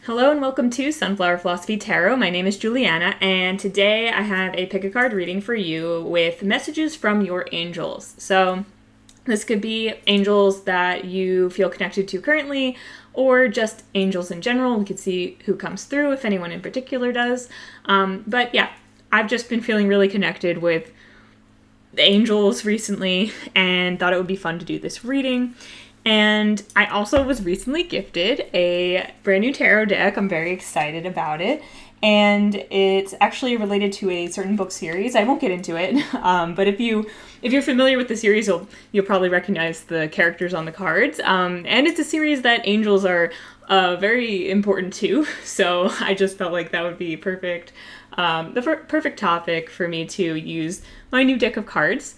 Hello and welcome to Sunflower Philosophy Tarot. My name is Juliana, and today I have a pick a card reading for you with messages from your angels. So this could be angels that you feel connected to currently, or just angels in general. We could see who comes through, if anyone in particular does. But yeah, I've just been feeling really connected with the angels recently and thought it would be fun to do this reading. And I also was recently gifted a brand new tarot deck. I'm very excited about it. And it's actually related to a certain book series. I won't get into it, but if you're familiar with the series, you'll probably recognize the characters on the cards. And it's a series that angels are very important to. So I just felt like that would be perfect, perfect topic for me to use my new deck of cards.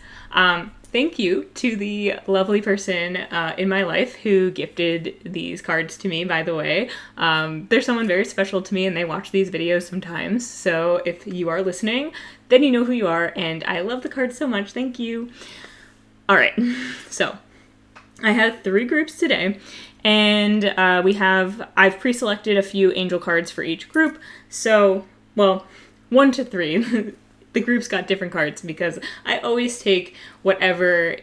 Thank you to the lovely person in my life who gifted these cards to me, by the way. They're someone very special to me and they watch these videos sometimes. So if you are listening, then you know who you are, and I love the cards so much. Thank you. All right, so I have 3 groups today, and I've pre-selected a few angel cards for each group. So, well, 1 to 3. The groups got different cards because I always take whatever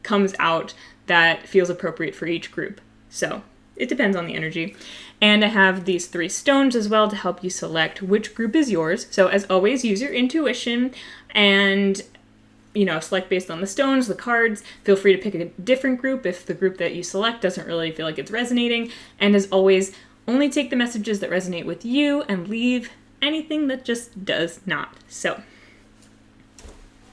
comes out that feels appropriate for each group. So it depends on the energy. And I have these 3 stones as well to help you select which group is yours. So as always, use your intuition and, select based on the stones, the cards. Feel free to pick a different group if the group that you select doesn't really feel like it's resonating. And as always, only take the messages that resonate with you and leave anything that just does not. So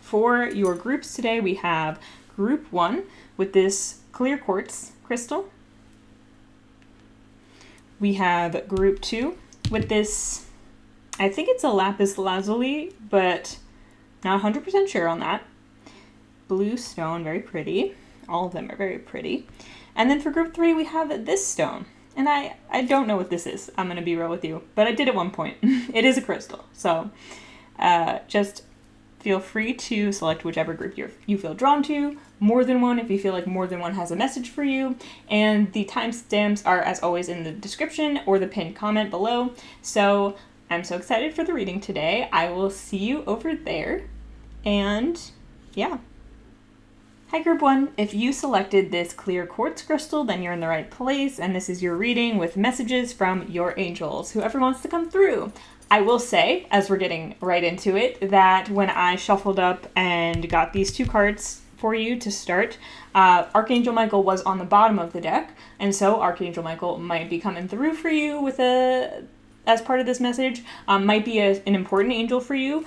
for your groups today, we have group 1 with this clear quartz crystal. We have group 2 with this, I think it's a lapis lazuli, but not 100% sure on that. Blue stone, very pretty. All of them are very pretty. And then for group 3, we have this stone. And I don't know what this is, I'm going to be real with you, but I did at one point. It is a crystal, so just feel free to select whichever group you feel drawn to, more than one if you feel like more than one has a message for you. And the timestamps are, as always, in the description or the pinned comment below. So I'm so excited for the reading today. I will see you over there. And yeah. Hi, group 1. If you selected this clear quartz crystal, then you're in the right place. And this is your reading with messages from your angels, whoever wants to come through. I will say, as we're getting right into it, that when I shuffled up and got these 2 cards for you to start, Archangel Michael was on the bottom of the deck, and so Archangel Michael might be coming through for you as part of this message. Might be an important angel for you,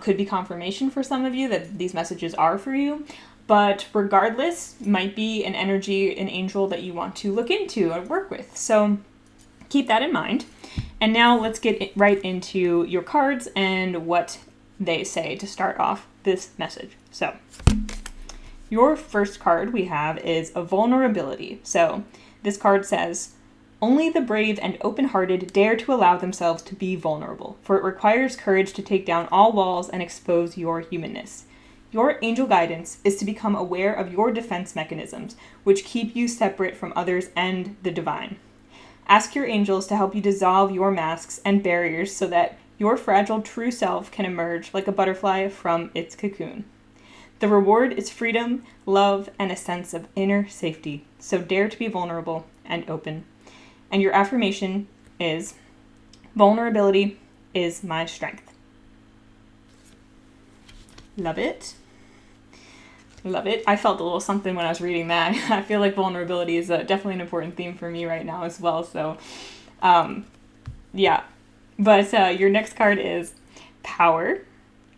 could be confirmation for some of you that these messages are for you, but regardless, might be an energy, an angel that you want to look into and work with. So keep that in mind. And now let's get right into your cards and what they say to start off this message. So your first card we have is a vulnerability. So this card says, "Only the brave and open-hearted dare to allow themselves to be vulnerable, for it requires courage to take down all walls and expose your humanness. Your angel guidance is to become aware of your defense mechanisms, which keep you separate from others and the divine. Ask your angels to help you dissolve your masks and barriers so that your fragile true self can emerge like a butterfly from its cocoon. The reward is freedom, love, and a sense of inner safety. So dare to be vulnerable and open." And your affirmation is, "Vulnerability is my strength." Love it. Love it. I felt a little something when I was reading that. I feel like vulnerability is definitely an important theme for me right now as well. So, yeah. But your next card is power.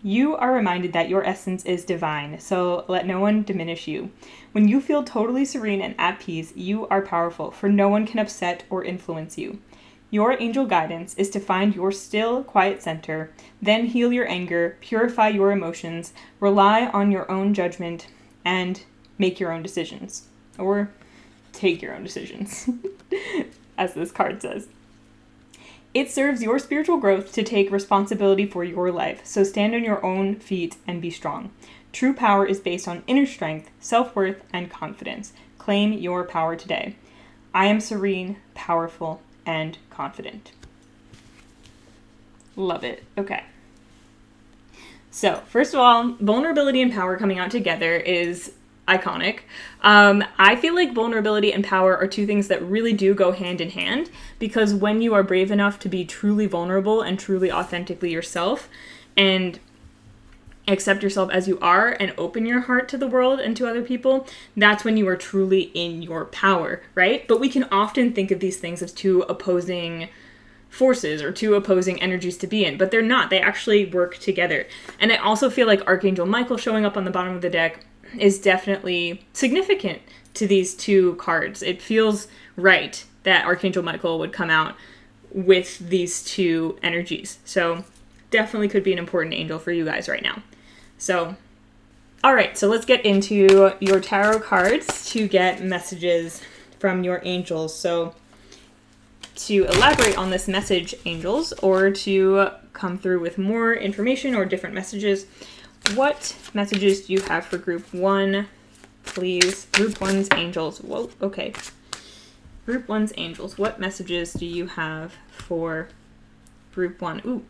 "You are reminded that your essence is divine, so let no one diminish you. When you feel totally serene and at peace, you are powerful, for no one can upset or influence you. Your angel guidance is to find your still, quiet center, then heal your anger, purify your emotions, rely on your own judgment, and make your own decisions." Or take your own decisions, as this card says. "It serves your spiritual growth to take responsibility for your life, so stand on your own feet and be strong. True power is based on inner strength, self-worth, and confidence. Claim your power today. I am serene, powerful, and confident." Love it. Okay. So, first of all, vulnerability and power coming out together is iconic. I feel like vulnerability and power are two things that really do go hand in hand, because when you are brave enough to be truly vulnerable and truly authentically yourself and accept yourself as you are and open your heart to the world and to other people, that's when you are truly in your power, right? But we can often think of these things as two opposing forces or two opposing energies to be in, but they're not. They actually work together. And I also feel like Archangel Michael showing up on the bottom of the deck is definitely significant to these two cards. It feels right that Archangel Michael would come out with these two energies. So definitely could be an important angel for you guys right now. So, all right, so let's get into your tarot cards to get messages from your angels. So to elaborate on this message, angels, or to come through with more information or different messages, what messages do you have for group 1, please? Group 1's angels. Whoa, okay. Group 1's angels, what messages do you have for group 1? Ooh,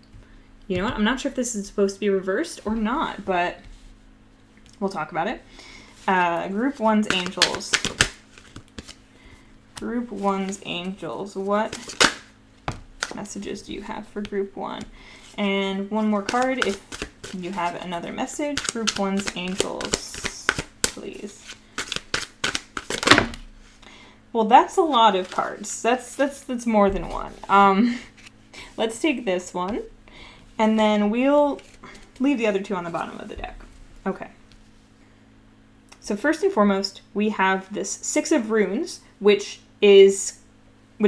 you know what? I'm not sure if this is supposed to be reversed or not, but we'll talk about it. Group 1's angels. Group 1's angels, what messages do you have for group 1? And one more card if you have another message. Group 1's angels, please. Well, that's a lot of cards. That's more than one. Let's take this one, and then we'll leave the other two on the bottom of the deck. Okay. So first and foremost, we have this 6 of runes, which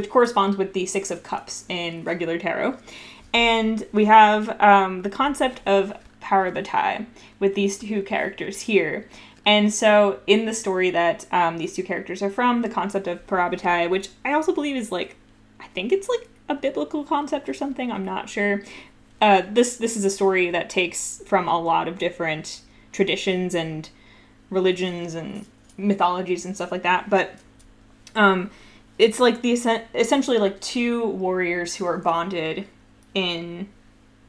corresponds with the 6 of cups in regular tarot. And we have the concept of Parabatai with these two characters here. And so in the story that these two characters are from, the concept of Parabatai, which I also believe is I think it's a biblical concept or something, I'm not sure. This is a story that takes from a lot of different traditions and religions and mythologies and stuff like that. But it's essentially two warriors who are bonded in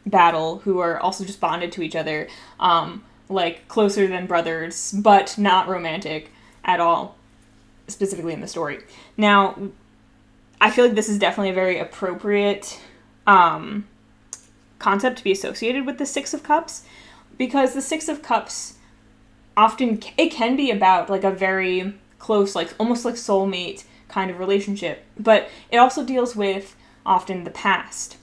battle, who are also just bonded to each other, closer than brothers, but not romantic at all, specifically in the story. Now, I feel like this is definitely a very appropriate concept to be associated with the 6 of Cups, because the 6 of Cups often, it can be about a very close, almost like soulmate kind of relationship, but it also deals with often the past.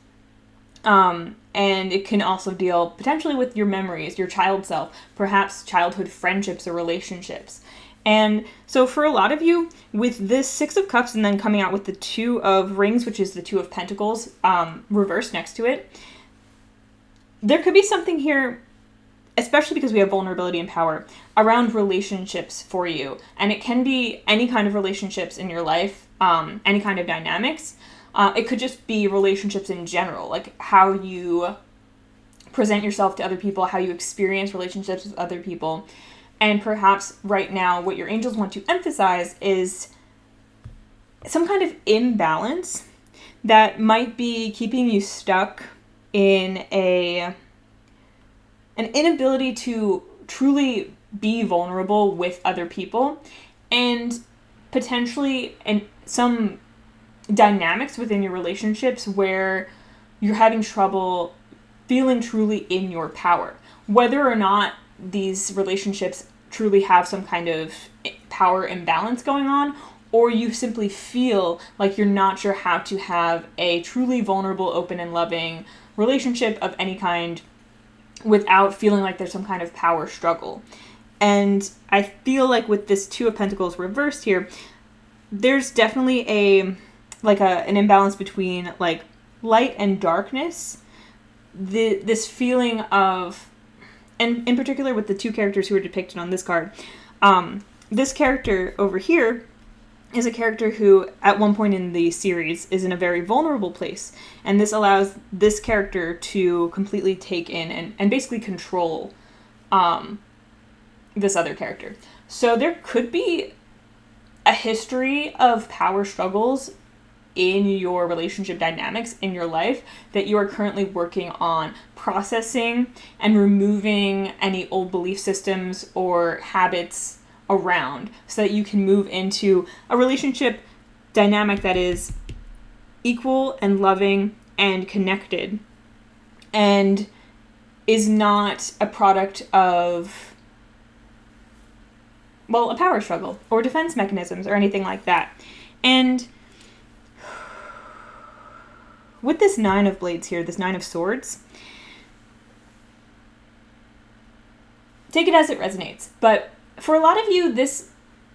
And it can also deal potentially with your memories, your child self, perhaps childhood friendships or relationships. And so for a lot of you, with this 6 of Cups and then coming out with the 2 of Rings, which is the 2 of Pentacles, reversed next to it, there could be something here, especially because we have vulnerability and power, around relationships for you. And it can be any kind of relationships in your life, any kind of dynamics. It could just be relationships in general, like how you present yourself to other people, how you experience relationships with other people. And perhaps right now what your angels want to emphasize is some kind of imbalance that might be keeping you stuck in an inability to truly be vulnerable with other people, and potentially some dynamics within your relationships where you're having trouble feeling truly in your power. Whether or not these relationships truly have some kind of power imbalance going on, or you simply feel like you're not sure how to have a truly vulnerable, open, and loving relationship of any kind without feeling like there's some kind of power struggle. And I feel like with this 2 of Pentacles reversed here, there's definitely an imbalance between light and darkness. This feeling of, and in particular with the 2 characters who are depicted on this card, this character over here is a character who at one point in the series is in a very vulnerable place, and this allows this character to completely take in and basically control this other character. So there could be a history of power struggles in your relationship dynamics in your life that you are currently working on processing and removing any old belief systems or habits around, so that you can move into a relationship dynamic that is equal and loving and connected and is not a product of, well, a power struggle or defense mechanisms or anything like that. And with this 9 of blades here, this 9 of swords, take it as it resonates. But for a lot of you, this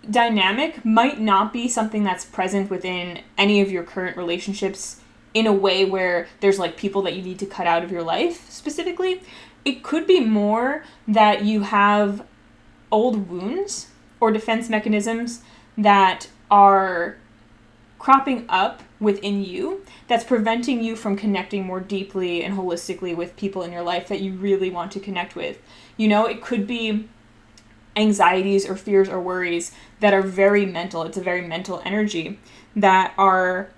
dynamic might not be something that's present within any of your current relationships in a way where there's like people that you need to cut out of your life specifically. It could be more that you have old wounds or defense mechanisms that are cropping up within you that's preventing you from connecting more deeply and holistically with people in your life that you really want to connect with. You know, it could be anxieties or fears or worries that are very mental. It's a very mental energy that are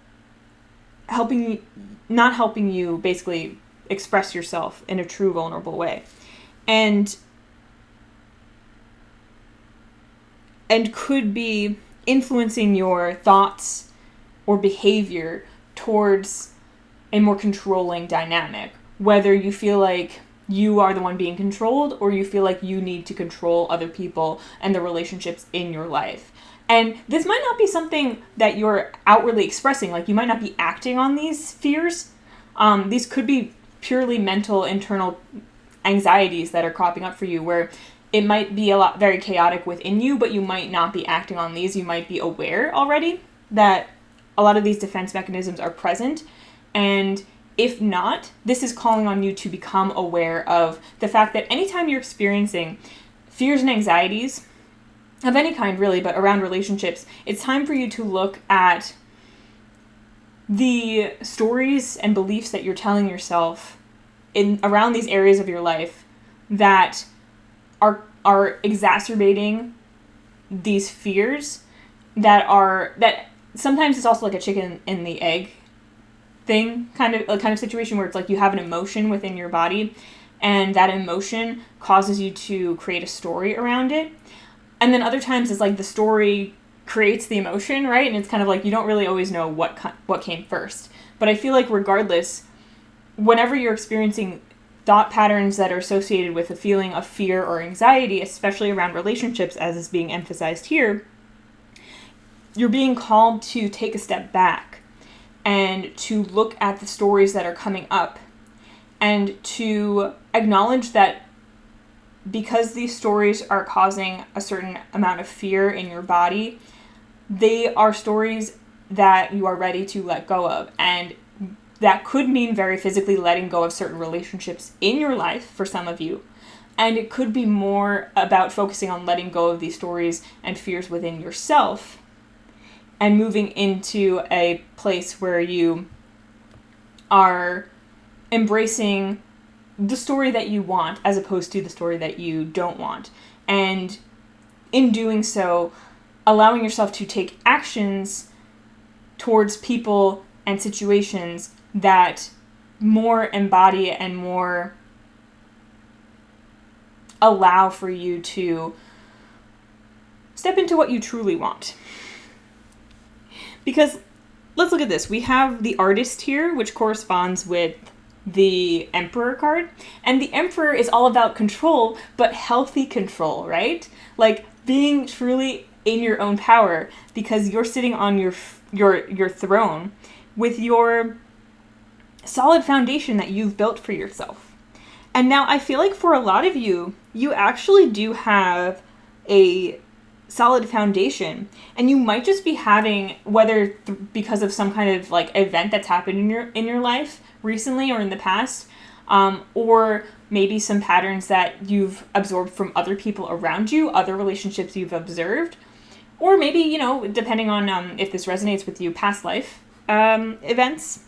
not helping you basically express yourself in a true vulnerable way. And could be influencing your thoughts or behavior towards a more controlling dynamic, whether you feel like you are the one being controlled or you feel like you need to control other people and the relationships in your life. And this might not be something that you're outwardly expressing, like you might not be acting on these fears. These could be purely mental, internal anxieties that are cropping up for you, where it might be very chaotic within you, but you might not be acting on these. You might be aware already that a lot of these defense mechanisms are present. And if not, this is calling on you to become aware of the fact that anytime you're experiencing fears and anxieties of any kind, really, but around relationships, it's time for you to look at the stories and beliefs that you're telling yourself around these areas of your life that are exacerbating these fears that sometimes it's also like a chicken and the egg thing, kind of situation where it's like you have an emotion within your body and that emotion causes you to create a story around it. And then other times it's like the story creates the emotion, right? And it's kind of like you don't really always know what came first. But I feel like regardless, whenever you're experiencing thought patterns that are associated with a feeling of fear or anxiety, especially around relationships, as is being emphasized here, you're being called to take a step back and to look at the stories that are coming up and to acknowledge that because these stories are causing a certain amount of fear in your body, they are stories that you are ready to let go of. And that could mean very physically letting go of certain relationships in your life for some of you. And it could be more about focusing on letting go of these stories and fears within yourself and moving into a place where you are embracing the story that you want as opposed to the story that you don't want. And in doing so, allowing yourself to take actions towards people and situations that more embody and more allow for you to step into what you truly want. Because let's look at this. We have the Artist here, which corresponds with the Emperor card. And the Emperor is all about control, but healthy control, right? Like being truly in your own power because you're sitting on your throne with your solid foundation that you've built for yourself. And now I feel like for a lot of you, you actually do have a solid foundation, and you might just be having, whether because of some kind of like event that's happened in your life recently or in the past, or maybe some patterns that you've absorbed from other people around you, other relationships you've observed, or maybe, you know, depending on if this resonates with you, past life events.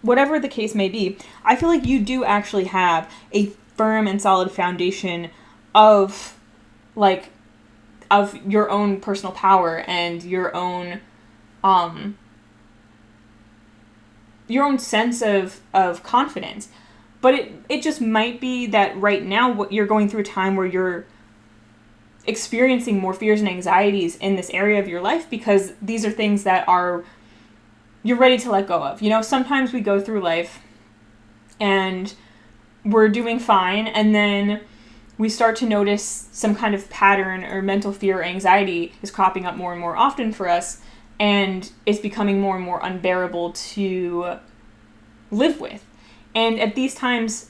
Whatever the case may be, I feel like you do actually have a firm and solid foundation of your own personal power and your own sense of confidence. But it just might be that right now what you're going through a time where you're experiencing more fears and anxieties in this area of your life, because these are things that you're ready to let go of. You know, sometimes we go through life and we're doing fine, and then we start to notice some kind of pattern or mental fear or anxiety is cropping up more and more often for us, and it's becoming more and more unbearable to live with. And at these times,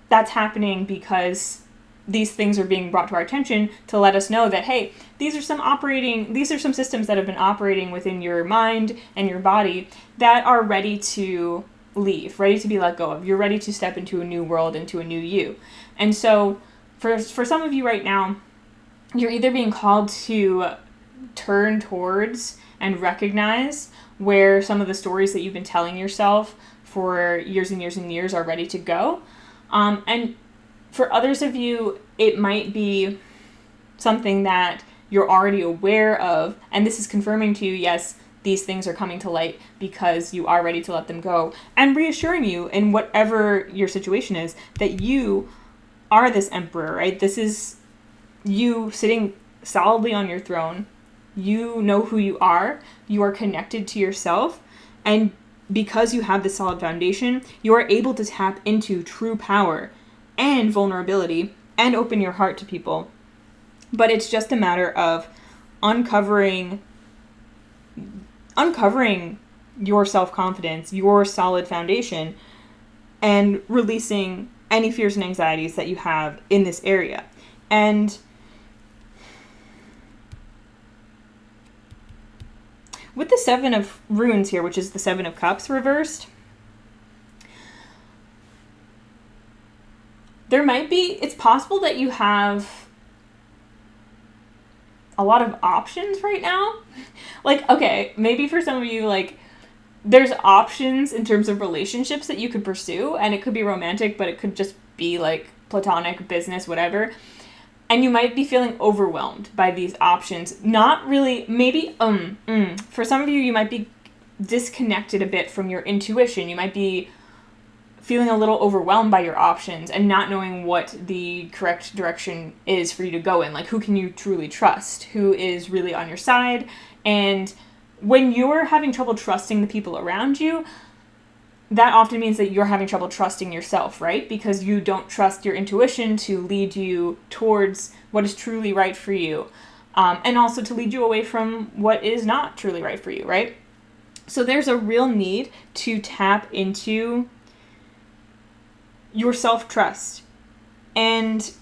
that's happening because these things are being brought to our attention to let us know that, hey, these are some systems that have been operating within your mind and your body that are ready to leave, ready to be let go of. You're ready to step into a new world, into a new you. And so for some of you right now, you're either being called to turn towards and recognize where some of the stories that you've been telling yourself for years and years and years are ready to go. And for others of you, it might be something that you're already aware of, and this is confirming to you, yes, these things are coming to light because you are ready to let them go, and reassuring you in whatever your situation is that you are this emperor, right? This is you sitting solidly on your throne. You know who you are connected to yourself, and because you have this solid foundation, you are able to tap into true power and vulnerability and open your heart to people. But it's just a matter of uncovering your self-confidence, your solid foundation, and releasing any fears and anxieties that you have in this area. And with the Seven of Runes here, which is the Seven of Cups reversed, it's possible that you have a lot of options right now. Like, okay, maybe for some of you, like, there's options in terms of relationships that you could pursue, and it could be romantic, but it could just be like platonic, business, whatever. And you might be feeling overwhelmed by these options. Not really, maybe, for some of you, you might be disconnected a bit from your intuition. You might be feeling a little overwhelmed by your options and not knowing what the correct direction is for you to go in. Like, who can you truly trust? Who is really on your side? And when you're having trouble trusting the people around you, that often means that you're having trouble trusting yourself, right? Because you don't trust your intuition to lead you towards what is truly right for you. And also to lead you away from what is not truly right for you, right? So there's a real need to tap into your self-trust. And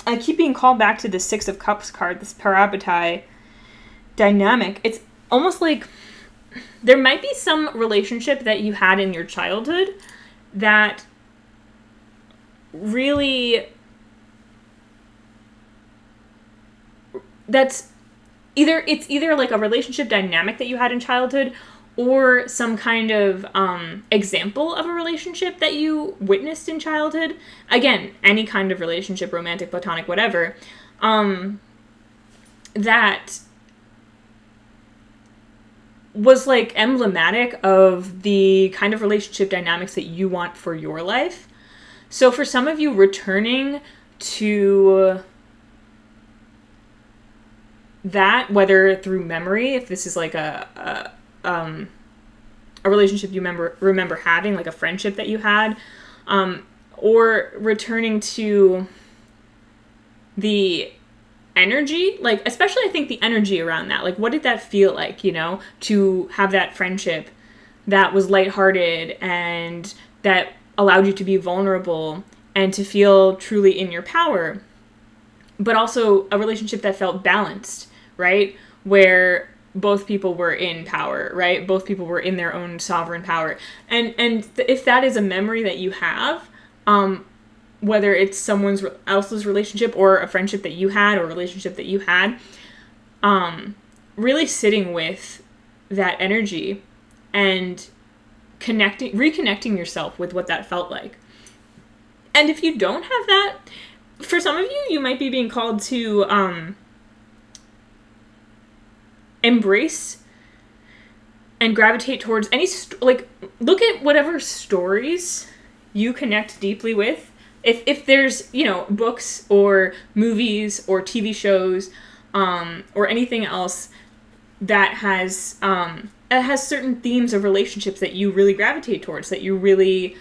I keep being called back to the Six of Cups card, this Parabatai dynamic. It's almost like there might be some relationship that you had in your childhood that really, it's either like a relationship dynamic that you had in childhood, or some kind of example of a relationship that you witnessed in childhood. Again, any kind of relationship, romantic, platonic, whatever, that was like emblematic of the kind of relationship dynamics that you want for your life. So for some of you, returning to that, whether through memory, if this is like a relationship you remember having, like a friendship that you had, or returning to the energy, like especially I think the energy around that, like what did that feel like, you know, to have that friendship that was lighthearted and that allowed you to be vulnerable and to feel truly in your power, but also a relationship that felt balanced, right? Where both people were in power, right? Both people were in their own sovereign power. And if that is a memory that you have, whether it's someone else's relationship or a friendship that you had or a relationship that you had, really sitting with that energy and reconnecting yourself with what that felt like. And if you don't have that, for some of you, you might be being called to embrace and gravitate towards any, look at whatever stories you connect deeply with. If there's, books or movies or TV shows, or anything else that has certain themes of relationships that you really gravitate towards, that you really,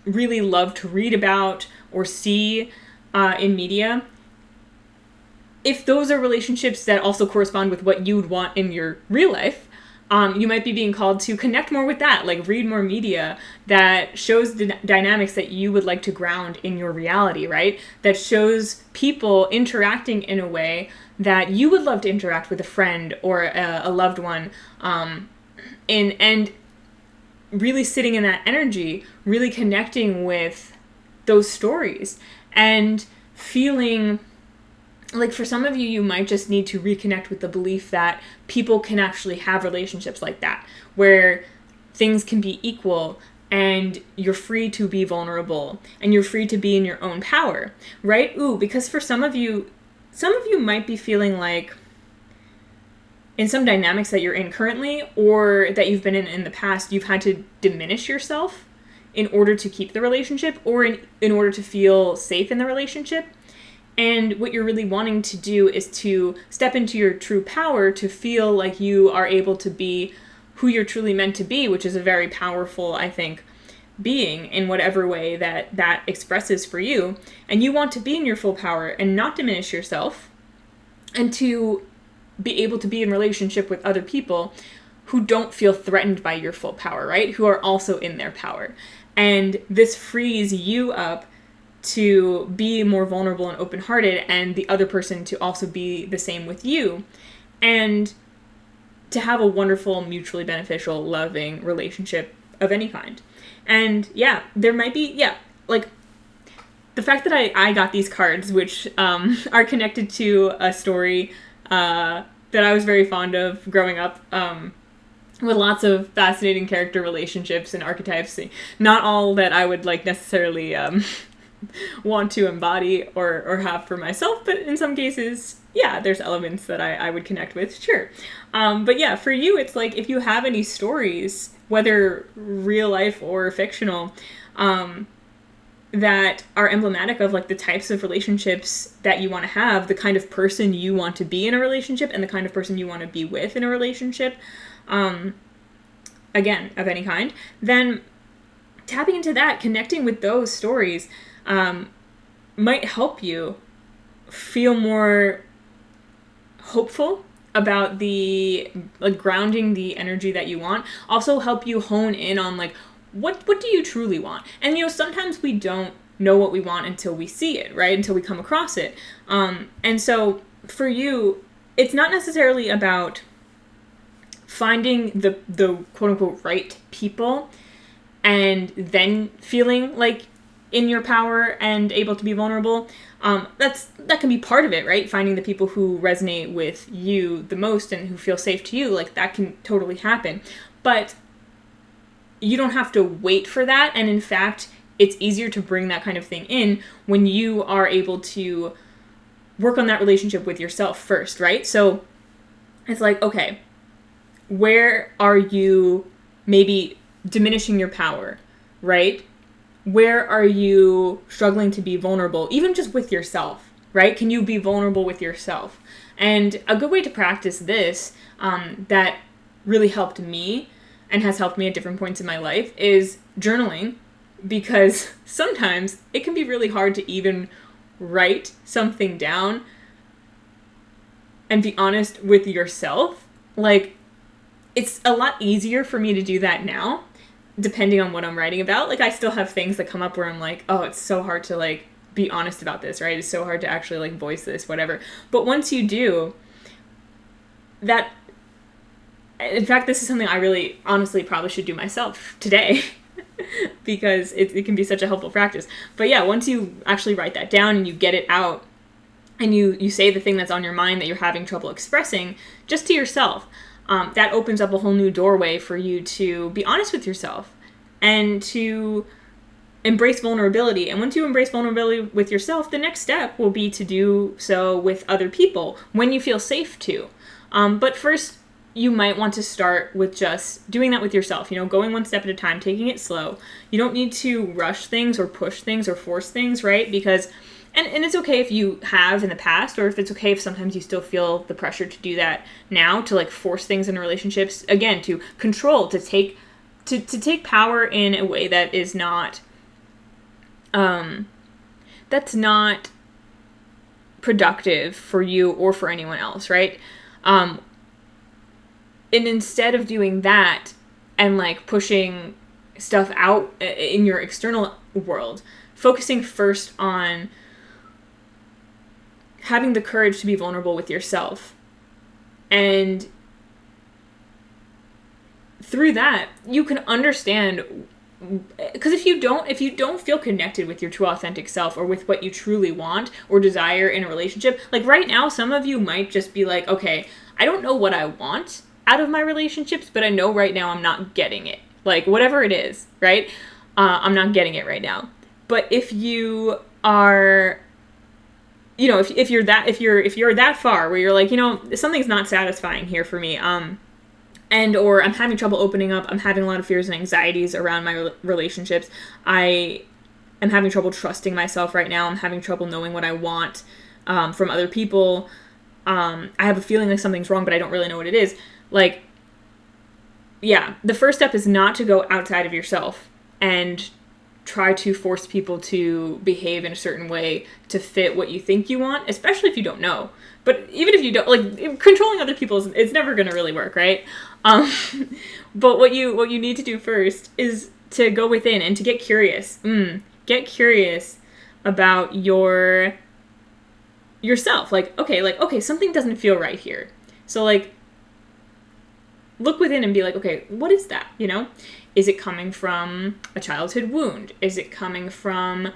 really love to read about or see in media, if those are relationships that also correspond with what you'd want in your real life, you might be being called to connect more with that, like read more media that shows the dynamics that you would like to ground in your reality, right? That shows people interacting in a way that you would love to interact with a friend or a loved one, and really sitting in that energy, really connecting with those stories and feeling like, for some of you, you might just need to reconnect with the belief that people can actually have relationships like that, where things can be equal and you're free to be vulnerable and you're free to be in your own power, right? Because for some of you might be feeling like in some dynamics that you're in currently or that you've been in the past, you've had to diminish yourself in order to keep the relationship or in order to feel safe in the relationship. And what you're really wanting to do is to step into your true power, to feel like you are able to be who you're truly meant to be, which is a very powerful, I think, being in whatever way that expresses for you. And you want to be in your full power and not diminish yourself, and to be able to be in relationship with other people who don't feel threatened by your full power, right? Who are also in their power. And this frees you up to be more vulnerable and open-hearted, and the other person to also be the same with you, and to have a wonderful, mutually beneficial, loving relationship of any kind. And there might be, like, the fact that I got these cards, which are connected to a story that I was very fond of growing up, with lots of fascinating character relationships and archetypes. Not all that I would, like, necessarily want to embody or have for myself, but in some cases, there's elements that I would connect with, sure. But for you, it's like, if you have any stories, whether real life or fictional, that are emblematic of, like, the types of relationships that you want to have, the kind of person you want to be in a relationship, and the kind of person you want to be with in a relationship, again, of any kind, then tapping into that, connecting with those stories, might help you feel more hopeful about the, like, grounding the energy that you want. Also help you hone in on, like, what do you truly want? And, sometimes we don't know what we want until we see it, right? Until we come across it. And so for you, it's not necessarily about finding the quote unquote right people and then feeling like in your power and able to be vulnerable. That can be part of it, right? Finding the people who resonate with you the most and who feel safe to you, like, that can totally happen. But you don't have to wait for that. And in fact, it's easier to bring that kind of thing in when you are able to work on that relationship with yourself first, right? So it's like, okay, where are you maybe diminishing your power, right? Where are you struggling to be vulnerable, even just with yourself, right? Can you be vulnerable with yourself? And a good way to practice this, that really helped me and has helped me at different points in my life, is journaling, because sometimes it can be really hard to even write something down and be honest with yourself. Like, it's a lot easier for me to do that now, depending on what I'm writing about. Like, I still have things that come up where I'm like, oh, it's so hard to, like, be honest about this, right? It's so hard to actually, like, voice this, whatever. But once you do, that, in fact, this is something I really honestly probably should do myself today because it can be such a helpful practice. But once you actually write that down and you get it out and you say the thing that's on your mind that you're having trouble expressing just to yourself, that opens up a whole new doorway for you to be honest with yourself and to embrace vulnerability. And once you embrace vulnerability with yourself, the next step will be to do so with other people when you feel safe to. But first, you might want to start with just doing that with yourself, going one step at a time, taking it slow. You don't need to rush things or push things or force things, right? Because, and it's okay if you have in the past, or if it's okay if sometimes you still feel the pressure to do that now, to like force things in relationships, again, to control, to take power in a way that is not, that's not productive for you or for anyone else, right? And instead of doing that and like pushing stuff out in your external world, focusing first on having the courage to be vulnerable with yourself. And through that, you can understand, because if you don't feel connected with your true authentic self or with what you truly want or desire in a relationship, like right now, some of you might just be like, okay, I don't know what I want out of my relationships, but I know right now I'm not getting it. Like whatever it is, right? I'm not getting it right now. But if you are, if you're that far where you're like, something's not satisfying here for me, or I'm having trouble opening up, I'm having a lot of fears and anxieties around my relationships, I am having trouble trusting myself right now, I'm having trouble knowing what I want from other people, I have a feeling like something's wrong, but I don't really know what it is. Like, yeah, the first step is not to go outside of yourself and try to force people to behave in a certain way to fit what you think you want, especially if you don't know. But even if you don't, like, controlling other people, it's never going to really work, right? But what you need to do first is to go within and to get curious. Get curious about yourself. Like, okay, something doesn't feel right here. So, like, look within and be like, okay, what is that, Is it coming from a childhood wound? Is it coming from,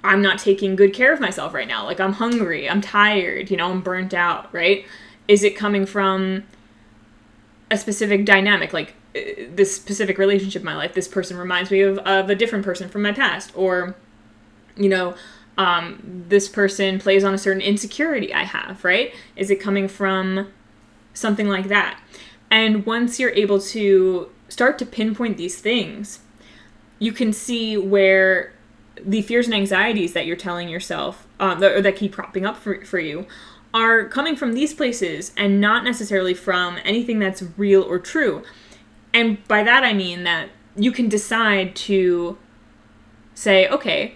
I'm not taking good care of myself right now? Like, I'm hungry, I'm tired, I'm burnt out, right? Is it coming from a specific dynamic, like this specific relationship in my life? This person reminds me of a different person from my past. Or, this person plays on a certain insecurity I have, right? Is it coming from something like that? And once you're able to start to pinpoint these things, you can see where the fears and anxieties that you're telling yourself, or that keep propping up for you, are coming from these places and not necessarily from anything that's real or true. And by that I mean that you can decide to say, okay,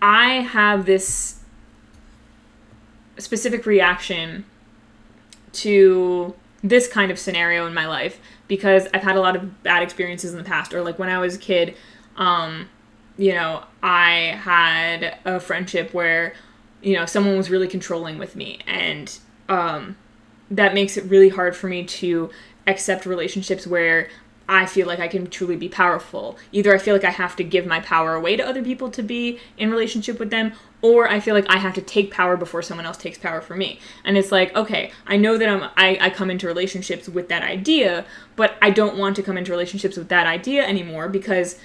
I have this specific reaction to this kind of scenario in my life because I've had a lot of bad experiences in the past. Or like when I was a kid, I had a friendship where, someone was really controlling with me, and that makes it really hard for me to accept relationships where I feel like I can truly be powerful. Either I feel like I have to give my power away to other people to be in relationship with them, or I feel like I have to take power before someone else takes power from me. And it's like, okay, I know that I come into relationships with that idea, but I don't want to come into relationships with that idea anymore, because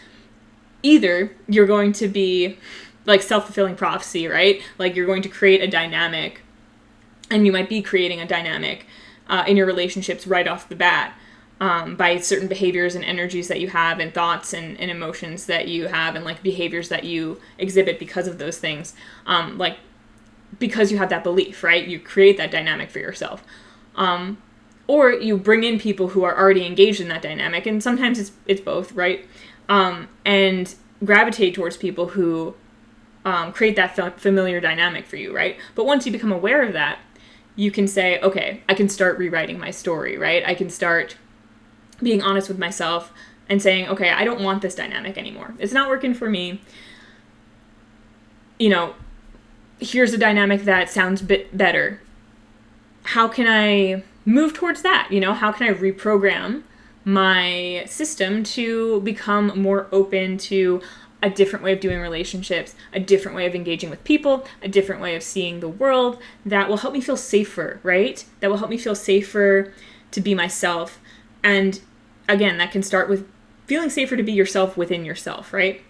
either you're going to be like self-fulfilling prophecy, right? Like you're going to create a dynamic, and you might be creating a dynamic in your relationships right off the bat, by certain behaviors and energies that you have, and thoughts and emotions that you have, and like behaviors that you exhibit because of those things. Like because you have that belief, right? You create that dynamic for yourself. Or you bring in people who are already engaged in that dynamic, and sometimes it's both, right? And gravitate towards people who create that familiar dynamic for you, right? But once you become aware of that, you can say, okay, I can start rewriting my story, right? I can start being honest with myself and saying, okay, I don't want this dynamic anymore. It's not working for me. Here's a dynamic that sounds a bit better. How can I move towards that? How can I reprogram my system to become more open to a different way of doing relationships, a different way of engaging with people, a different way of seeing the world that will help me feel safer, right? That will help me feel safer to be myself. And again, that can start with feeling safer to be yourself within yourself, right?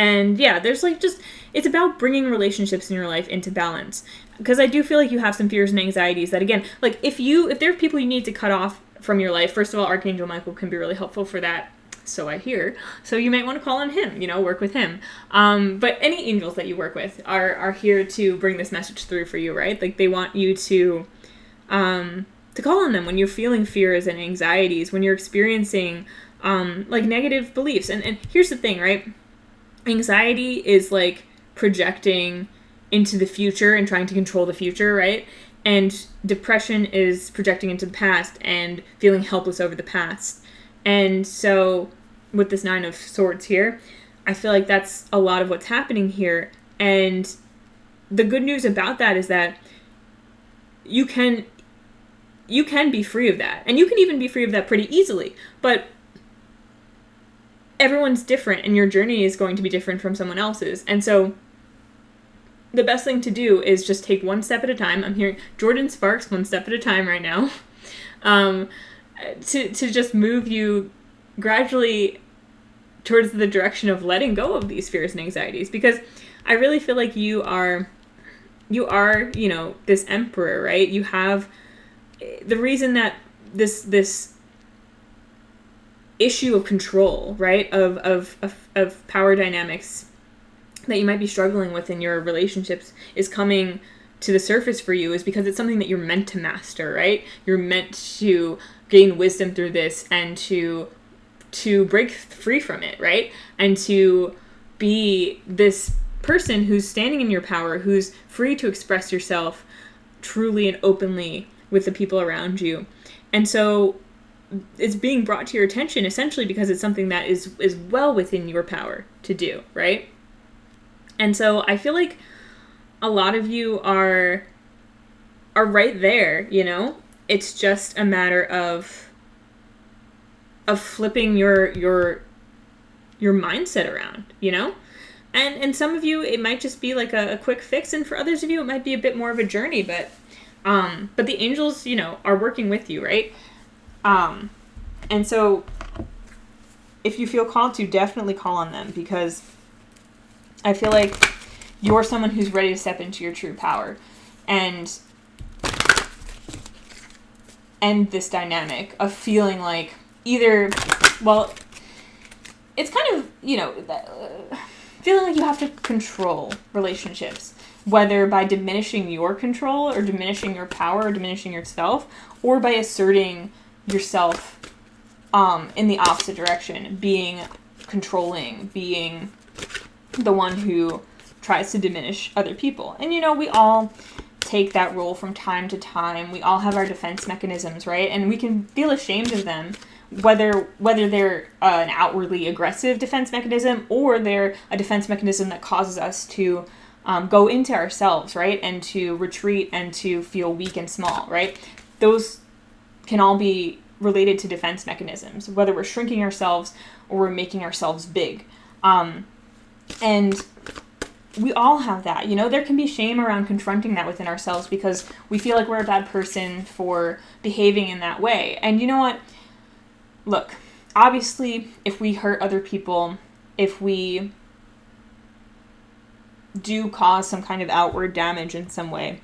And yeah, there's like just, it's about bringing relationships in your life into balance. Because I do feel like you have some fears and anxieties that, again, like if there are people you need to cut off from your life, first of all, Archangel Michael can be really helpful for that. So I hear. So you might want to call on him, work with him. But any angels that you work with are here to bring this message through for you, right? Like they want you to call on them when you're feeling fears and anxieties, when you're experiencing like negative beliefs. And here's the thing, right? Anxiety is like projecting into the future and trying to control the future, right? And depression is projecting into the past and feeling helpless over the past. And so with this 9 of Swords here, I feel like that's a lot of what's happening here. And the good news about that is that you can be free of that. And you can even be free of that pretty easily. But everyone's different, and your journey is going to be different from someone else's. And so the best thing to do is just take one step at a time. I'm hearing Jordan Sparks, one step at a time right now. To just move you gradually towards the direction of letting go of these fears and anxieties. Because I really feel like you are, this emperor, right? You have the reason that this issue of control, right? Of power dynamics that you might be struggling with in your relationships is coming to the surface for you is because it's something that you're meant to master, right? You're meant to gain wisdom through this and to break free from it, right? And to be this person who's standing in your power, who's free to express yourself truly and openly with the people around you. And so it's being brought to your attention essentially because it's something that is well within your power to do, right? And so I feel like a lot of you are right there, It's just a matter of flipping your mindset around, And some of you, it might just be like a quick fix, and for others of you, it might be a bit more of a journey, but the angels, are working with you, right? And so if you feel called to, definitely call on them, because I feel like you're someone who's ready to step into your true power and end this dynamic of feeling like either, well, it's kind of, feeling like you have to control relationships, whether by diminishing your control or diminishing your power or diminishing yourself, or by asserting yourself in the opposite direction, being controlling, being the one who tries to diminish other people. And we all take that role from time to time. We all have our defense mechanisms, right? And we can feel ashamed of them, whether they're an outwardly aggressive defense mechanism or they're a defense mechanism that causes us to go into ourselves, right? And to retreat and to feel weak and small, right? Those can all be related to defense mechanisms, whether we're shrinking ourselves or we're making ourselves big. And we all have that, there can be shame around confronting that within ourselves because we feel like we're a bad person for behaving in that way. And you know what? Look, obviously, if we hurt other people, if we do cause some kind of outward damage in some way,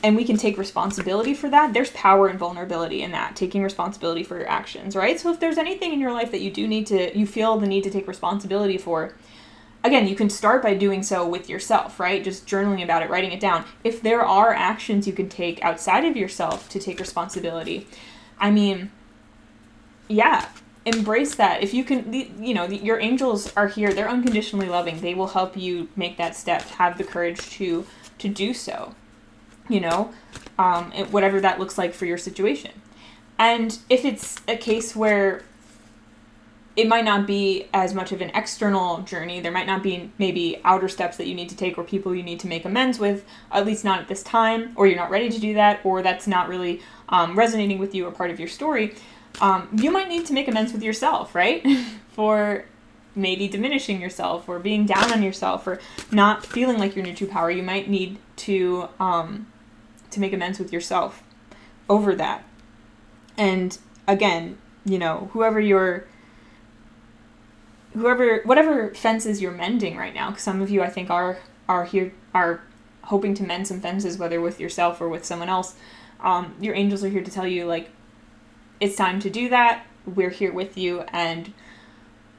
and we can take responsibility for that, there's power and vulnerability in that, taking responsibility for your actions, right? So if there's anything in your life that you feel the need to take responsibility for, again, you can start by doing so with yourself, right? Just journaling about it, writing it down. If there are actions you can take outside of yourself to take responsibility, embrace that. If you can, your angels are here. They're unconditionally loving. They will help you make that step. Have the courage to do so, whatever that looks like for your situation. And if it's a case where it might not be as much of an external journey, there might not be maybe outer steps that you need to take or people you need to make amends with, at least not at this time, or you're not ready to do that, or that's not really resonating with you or part of your story, you might need to make amends with yourself, right? For maybe diminishing yourself or being down on yourself or not feeling like you're in your true power. You might need to make amends with yourself over that. And again, whoever you're whatever fences you're mending right now, because some of you I think are hoping to mend some fences, whether with yourself or with someone else. Your angels are here to tell you, like, it's time to do that. We're here with you, and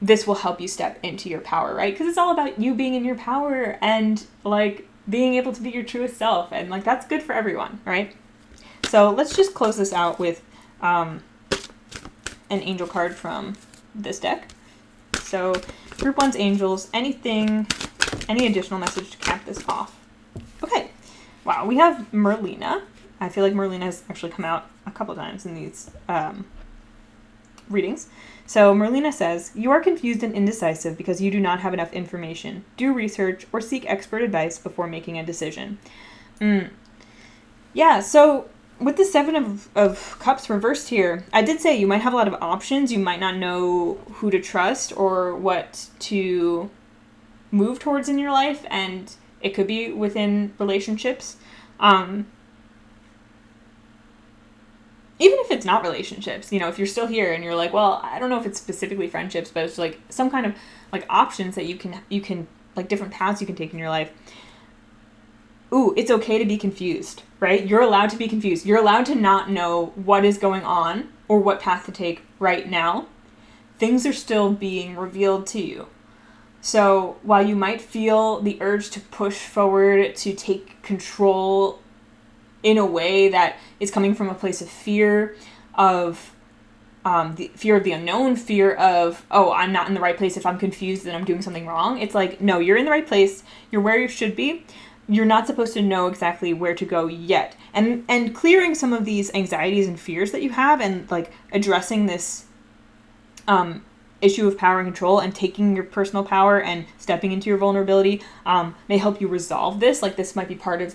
this will help you step into your power, right? Because it's all about you being in your power and, like, being able to be your truest self, and, like, that's good for everyone, right? So let's just close this out with an angel card from this deck. So group 1's angels, any additional message to cap this off? Okay, wow, we have Merlina. I feel like Merlina has actually come out a couple times in these readings. So Merlina says, you are confused and indecisive because you do not have enough information. Do research or seek expert advice before making a decision. Yeah, so with the 7 of Cups reversed here, I did say you might have a lot of options. You might not know who to trust or what to move towards in your life, and it could be within relationships. Even if it's not relationships, if you're still here and you're like, well, I don't know if it's specifically friendships, but it's like some kind of like options that you can like different paths you can take in your life. Ooh, it's okay to be confused, right? You're allowed to be confused. You're allowed to not know what is going on or what path to take right now. Things are still being revealed to you. So while you might feel the urge to push forward, to take control in a way that is coming from a place of fear, of the fear of the unknown, fear of, oh, I'm not in the right place. If I'm confused, then I'm doing something wrong. It's like, no, you're in the right place. You're where you should be. You're not supposed to know exactly where to go yet. And clearing some of these anxieties and fears that you have, and like addressing this issue of power and control and taking your personal power and stepping into your vulnerability may help you resolve this. Like, this might be part of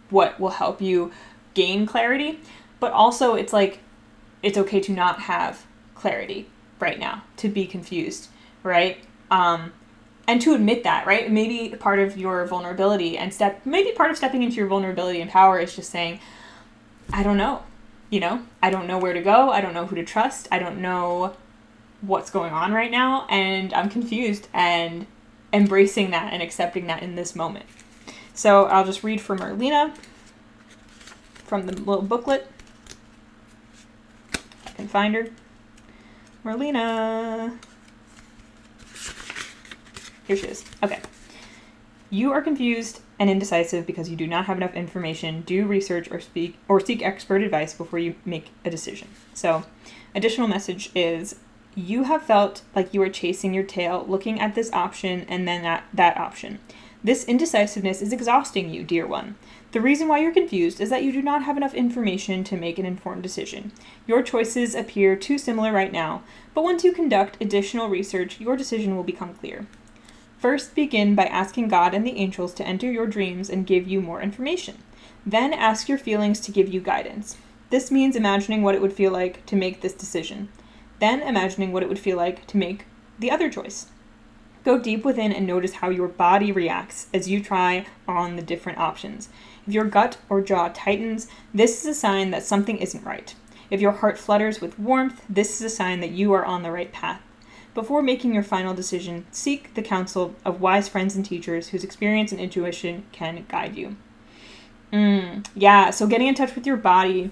what will help you gain clarity, but also it's like, it's okay to not have clarity right now, to be confused, right? And to admit that, right? Maybe part of your vulnerability and maybe part of stepping into your vulnerability and power is just saying, I don't know, I don't know where to go. I don't know who to trust. I don't know what's going on right now. And I'm confused, and embracing that and accepting that in this moment. So I'll just read for Merlina from the little booklet. I can find her. Merlina. Here she is. Okay. You are confused and indecisive because you do not have enough information. Do research or seek expert advice before you make a decision. So, additional message is, you have felt like you are chasing your tail, looking at this option and then that option. This indecisiveness is exhausting you, dear one. The reason why you're confused is that you do not have enough information to make an informed decision. Your choices appear too similar right now, but once you conduct additional research, your decision will become clear. First, begin by asking God and the angels to enter your dreams and give you more information. Then ask your feelings to give you guidance. This means imagining what it would feel like to make this decision. Then imagining what it would feel like to make the other choice. Go deep within and notice how your body reacts as you try on the different options. If your gut or jaw tightens, this is a sign that something isn't right. If your heart flutters with warmth, this is a sign that you are on the right path. Before making your final decision, seek the counsel of wise friends and teachers whose experience and intuition can guide you. Yeah, so getting in touch with your body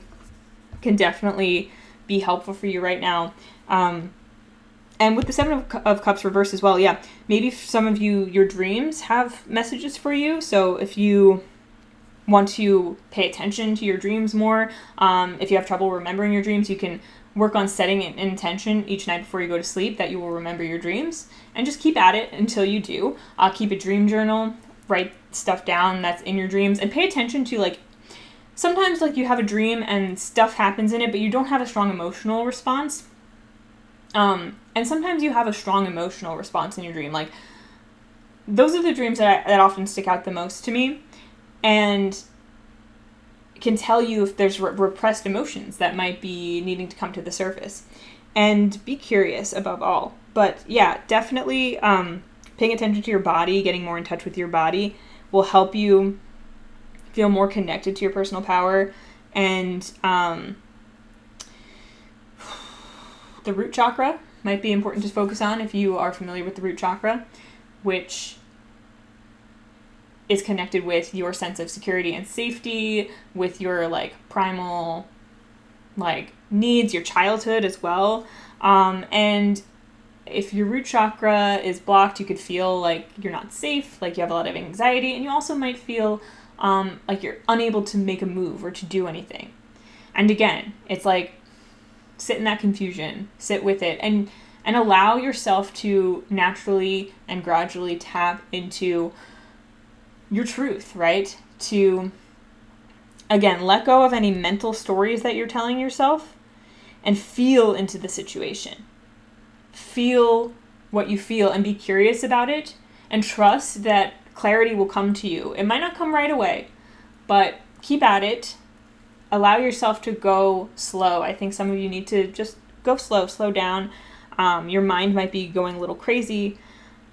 can definitely be helpful for you right now. And with the 7 of Cups reversed as well, yeah, maybe some of you, your dreams have messages for you. So if you want to pay attention to your dreams more, if you have trouble remembering your dreams, you can work on setting an intention each night before you go to sleep that you will remember your dreams, and just keep at it until you do. Keep a dream journal, write stuff down that's in your dreams, and pay attention to, like, sometimes, like, you have a dream and stuff happens in it, but you don't have a strong emotional response. And sometimes you have a strong emotional response in your dream. Like, those are the dreams that often stick out the most to me, and can tell you if there's repressed emotions that might be needing to come to the surface. And be curious above all. But yeah, definitely paying attention to your body, getting more in touch with your body will help you feel more connected to your personal power. And the root chakra, might be important to focus on if you are familiar with the root chakra, which is connected with your sense of security and safety, with your like primal like needs, your childhood as well. And if your root chakra is blocked, you could feel like you're not safe, like you have a lot of anxiety, and you also might feel like you're unable to make a move or to do anything. And again, it's like, sit in that confusion, sit with it, and allow yourself to naturally and gradually tap into your truth, right? To, again, let go of any mental stories that you're telling yourself and feel into the situation. Feel what you feel and be curious about it, and trust that clarity will come to you. It might not come right away, but keep at it. Allow yourself to go slow. I think some of you need to just go slow down. Your mind might be going a little crazy.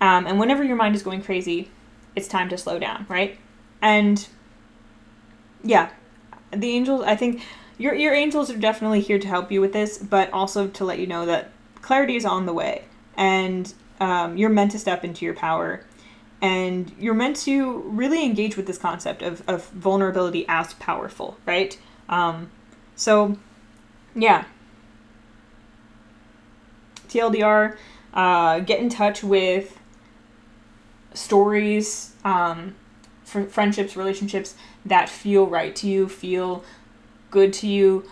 And whenever your mind is going crazy, it's time to slow down, right? And yeah, the angels, I think your angels are definitely here to help you with this, but also to let you know that clarity is on the way, and you're meant to step into your power, and you're meant to really engage with this concept of vulnerability as powerful, right? So yeah, TLDR, get in touch with stories, for friendships, relationships that feel right to you, feel good to you,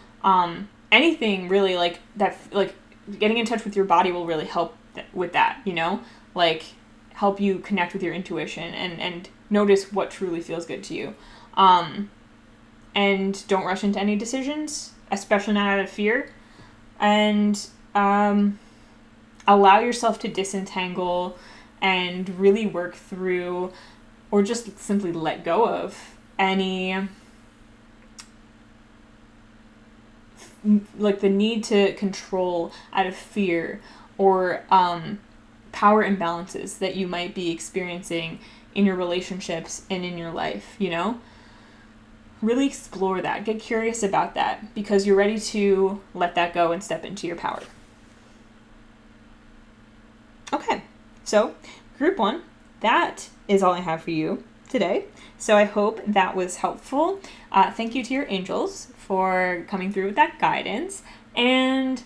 anything really like that, like getting in touch with your body will really help with that, you know, like help you connect with your intuition and notice what truly feels good to you. And don't rush into any decisions, especially not out of fear, and allow yourself to disentangle and really work through, or just simply let go of any like the need to control out of fear, or power imbalances that you might be experiencing in your relationships and in your life, you know? Really explore that. Get curious about that, because you're ready to let that go and step into your power. Okay, so group 1, that is all I have for you today. So I hope that was helpful. Thank you to your angels for coming through with that guidance, and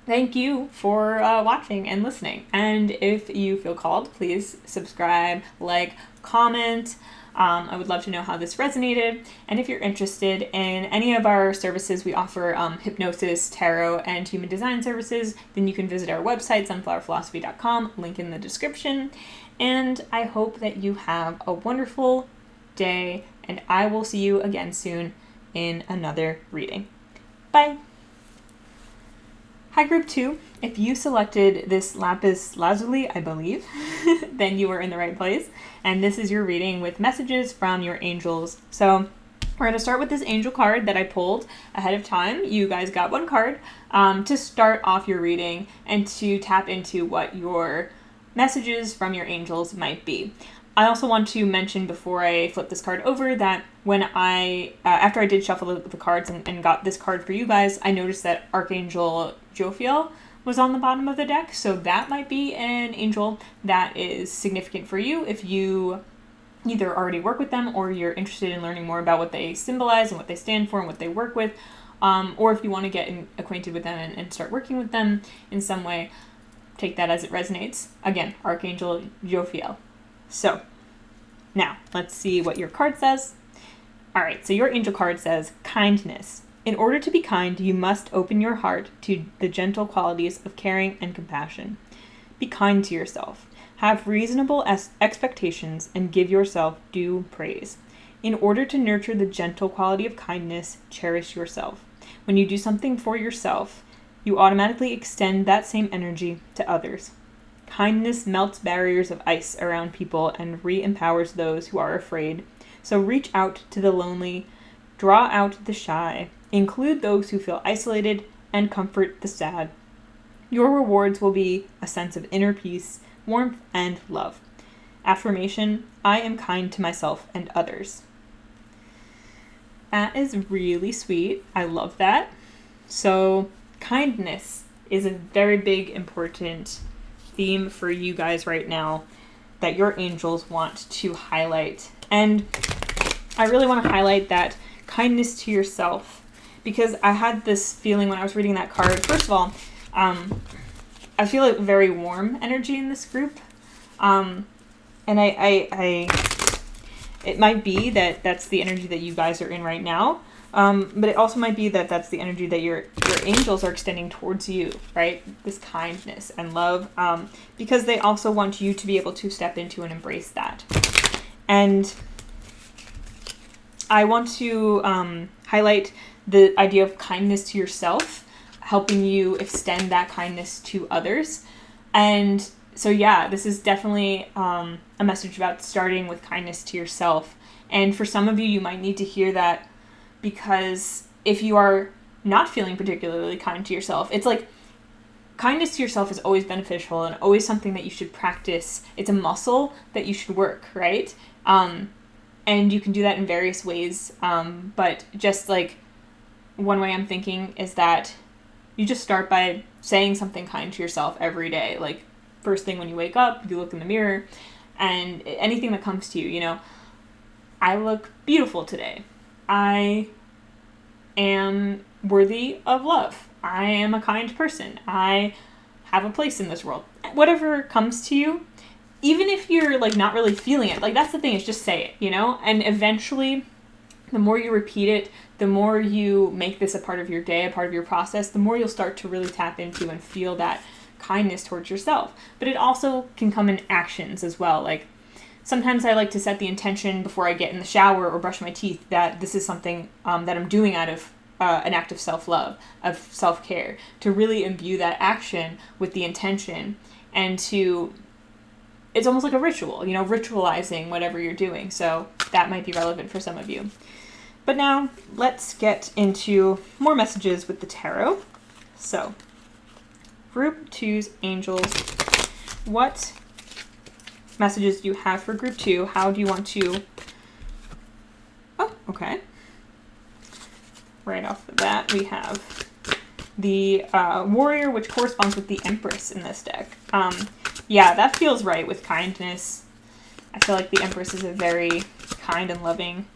thank you for watching and listening. And if you feel called, please subscribe, like, comment. I would love to know how this resonated. And if you're interested in any of our services, we offer hypnosis, tarot, and human design services, then you can visit our website, sunflowerphilosophy.com, link in the description. And I hope that you have a wonderful day, and I will see you again soon in another reading. Bye! Hi, Group 2. If you selected this lapis lazuli, I believe, then you were in the right place. And this is your reading with messages from your angels. So we're going to start with this angel card that I pulled ahead of time. You guys got one card to start off your reading and to tap into what your messages from your angels might be. I also want to mention before I flip this card over that when after I did shuffle the cards and got this card for you guys, I noticed that Archangel Jophiel was on the bottom of the deck. So that might be an angel that is significant for you if you either already work with them, or you're interested in learning more about what they symbolize and what they stand for and what they work with. Or if you want to get acquainted with them and start working with them in some way, take that as it resonates. Again, Archangel Jophiel. So now let's see what your card says. All right, so your angel card says kindness. In order to be kind, you must open your heart to the gentle qualities of caring and compassion. Be kind to yourself. Have reasonable expectations and give yourself due praise. In order to nurture the gentle quality of kindness, cherish yourself. When you do something for yourself, you automatically extend that same energy to others. Kindness melts barriers of ice around people and re-empowers those who are afraid. So reach out to the lonely, draw out the shy, include those who feel isolated, and comfort the sad. Your rewards will be a sense of inner peace, warmth, and love. Affirmation: I am kind to myself and others. That is really sweet. I love that. So kindness is a very big, important theme for you guys right now that your angels want to highlight. And I really want to highlight that kindness to yourself, because I had this feeling when I was reading that card. First of all, I feel a very warm energy in this group. And it might be that that's the energy that you guys are in right now. But it also might be that that's the energy that your angels are extending towards you, right? This kindness and love, because they also want you to be able to step into and embrace that. And I want to highlight the idea of kindness to yourself, helping you extend that kindness to others. And so, yeah, this is definitely a message about starting with kindness to yourself. And for some of you, you might need to hear that, because if you are not feeling particularly kind to yourself, it's like kindness to yourself is always beneficial and always something that you should practice. It's a muscle that you should work, right? And you can do that in various ways. But just like one way I'm thinking is that you just start by saying something kind to yourself every day. Like first thing when you wake up, you look in the mirror, and anything that comes to you, you know, I look beautiful today. I am worthy of love. I am a kind person. I have a place in this world. Whatever comes to you, even if you're like not really feeling it, like that's the thing, is just say it, you know? And eventually, the more you repeat it, the more you make this a part of your day, a part of your process, the more you'll start to really tap into and feel that kindness towards yourself. But it also can come in actions as well. Like sometimes I like to set the intention before I get in the shower or brush my teeth that this is something that I'm doing out of an act of self-love, of self-care, to really imbue that action with the intention, and to, it's almost like a ritual, you know, ritualizing whatever you're doing. So that might be relevant for some of you. But now let's get into more messages with the tarot. So Group 2's angels, what messages do you have for Group 2? How do you want to... Oh, okay. Right off the bat, we have the Warrior, which corresponds with the Empress in this deck. Yeah, that feels right with kindness. I feel like the Empress is a very kind and loving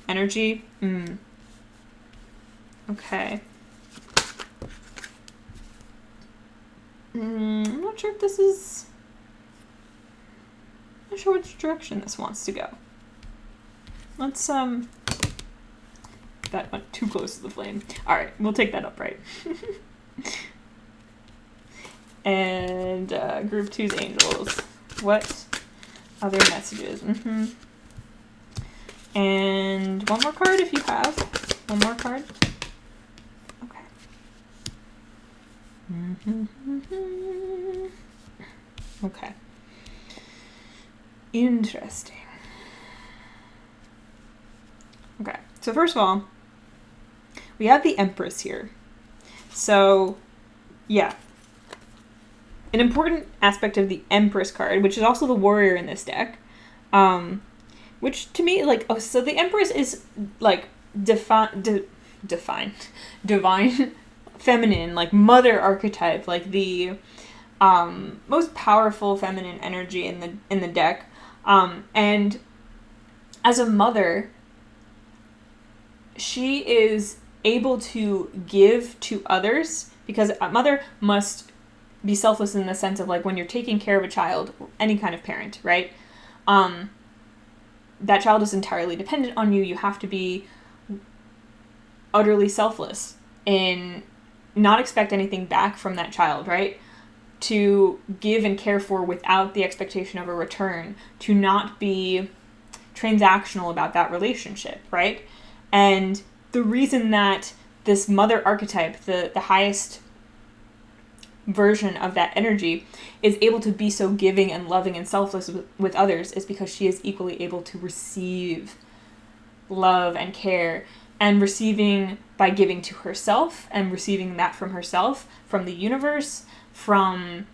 energy. Okay. I'm not sure if this is... I'm not sure which direction this wants to go. Let's, that went too close to the flame. Alright, we'll take that up right. And, Group 2's angels. What other messages? And one more card if you have. One more card. Okay. Okay. Interesting. Okay, so first of all, we have the Empress here. So, yeah. An important aspect of the Empress card, which is also the Warrior in this deck, which to me, like, oh, so the Empress is, like, divine, feminine, like, mother archetype, like, the most powerful feminine energy in the deck. And as a mother, she is able to give to others, because a mother must be selfless in the sense of, like, when you're taking care of a child, any kind of parent, right? That child is entirely dependent on you. You have to be utterly selfless and not expect anything back from that child, right? To give and care for without the expectation of a return, to not be transactional about that relationship, right? And the reason that this mother archetype, the highest version of that energy, is able to be so giving and loving and selfless with others is because she is equally able to receive love and care, and receiving by giving to herself and receiving that from herself, from the universe, from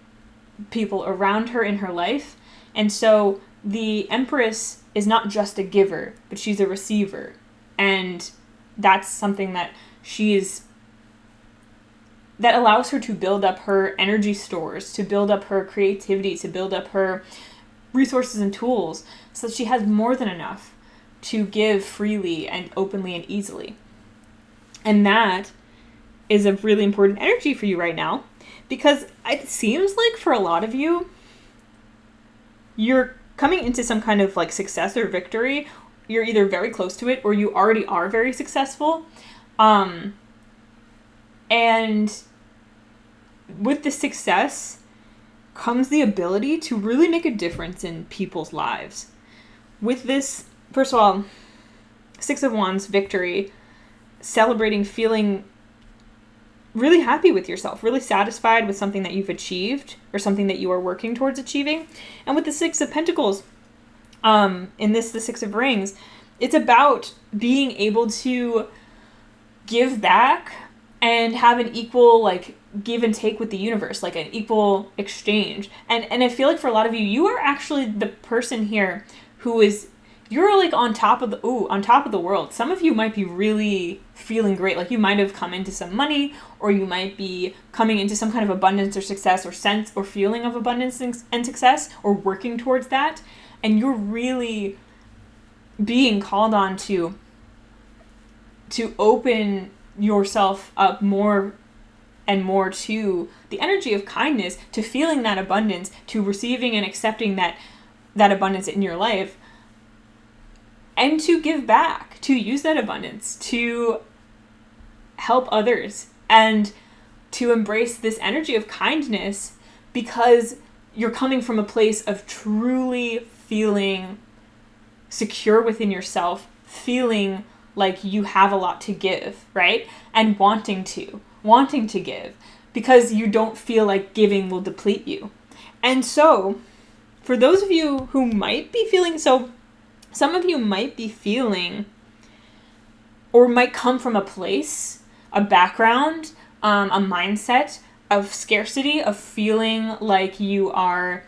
people around her in her life. And so the Empress is not just a giver, but she's a receiver. And that's something that she is that allows her to build up her energy stores, to build up her creativity, to build up her resources and tools, so that she has more than enough to give freely and openly and easily. And that is a really important energy for you right now, because it seems like for a lot of you, you're coming into some kind of like success or victory. You're either very close to it or you already are very successful. And with the success comes the ability to really make a difference in people's lives. With this, first of all, Six of Wands, victory, celebrating, feeling really happy with yourself, really satisfied with something that you've achieved or something that you are working towards achieving. And with the Six of Pentacles, in this, the Six of Rings, it's about being able to give back and have an equal, like, give and take with the universe, like an equal exchange. And I feel like for a lot of you, you are actually the person here who is, you're like on top of the world. Some of you might be really feeling great. Like you might have come into some money, or you might be coming into some kind of abundance or success or sense or feeling of abundance and success, or working towards that. And you're really being called on to open yourself up more and more to the energy of kindness, to feeling that abundance, to receiving and accepting that abundance in your life, and to give back, to use that abundance to help others, and to embrace this energy of kindness, because you're coming from a place of truly feeling secure within yourself, feeling like you have a lot to give, right? And wanting to give, because you don't feel like giving will deplete you. And so, for those of you who might be feeling, so some of you might be feeling, or might come from a place, a background, a mindset of scarcity, of feeling like you are,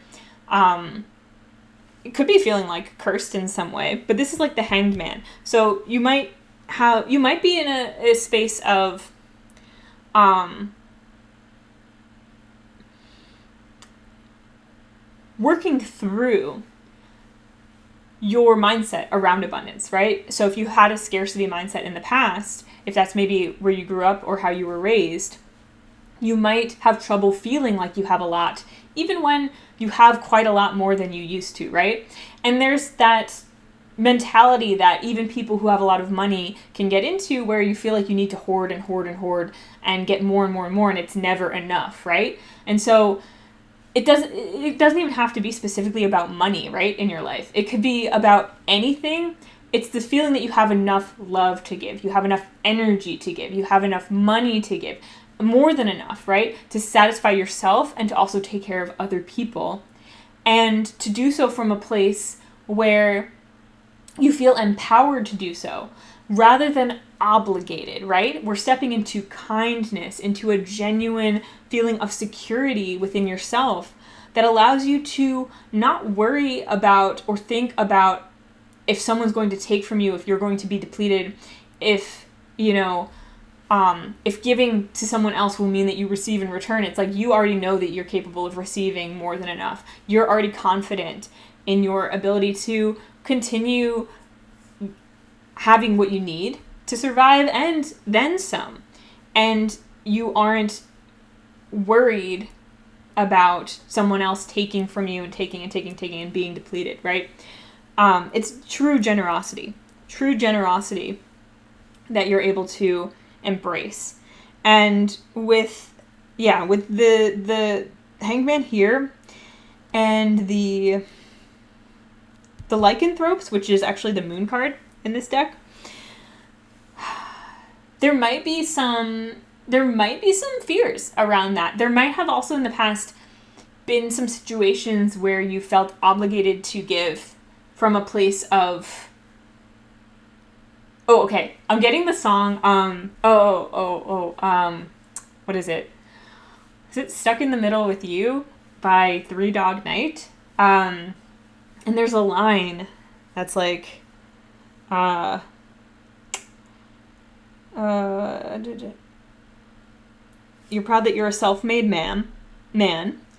it could be feeling like cursed in some way, but this is like the Hanged Man. So you might be in a space of, working through your mindset around abundance, right? So if you had a scarcity mindset in the past, if that's maybe where you grew up or how you were raised, you might have trouble feeling like you have a lot, even when you have quite a lot more than you used to, right? And there's that mentality that even people who have a lot of money can get into, where you feel like you need to hoard and hoard and hoard and get more and more and more, and it's never enough, right? And so it doesn't even have to be specifically about money, right, in your life. It could be about anything. It's the feeling that you have enough love to give, you have enough energy to give, you have enough money to give, more than enough, right, to satisfy yourself and to also take care of other people, and to do so from a place where you feel empowered to do so, rather than obligated, right? We're stepping into kindness, into a genuine feeling of security within yourself that allows you to not worry about or think about if someone's going to take from you, if you're going to be depleted, if giving to someone else will mean that you receive in return. It's like you already know that you're capable of receiving more than enough. You're already confident in your ability to continue having what you need to survive and then some. And you aren't worried about someone else taking from you and taking and being depleted, right? It's true generosity that you're able to embrace. And with the Hanged Man here and the Lycanthropes, which is actually the Moon card in this deck, there might be some fears around that. There might have also in the past been some situations where you felt obligated to give from a place of, oh, okay, I'm getting the song, what is it? Is it Stuck in the Middle with You by Three Dog Night? And there's a line that's like, you're proud that you're a self-made man.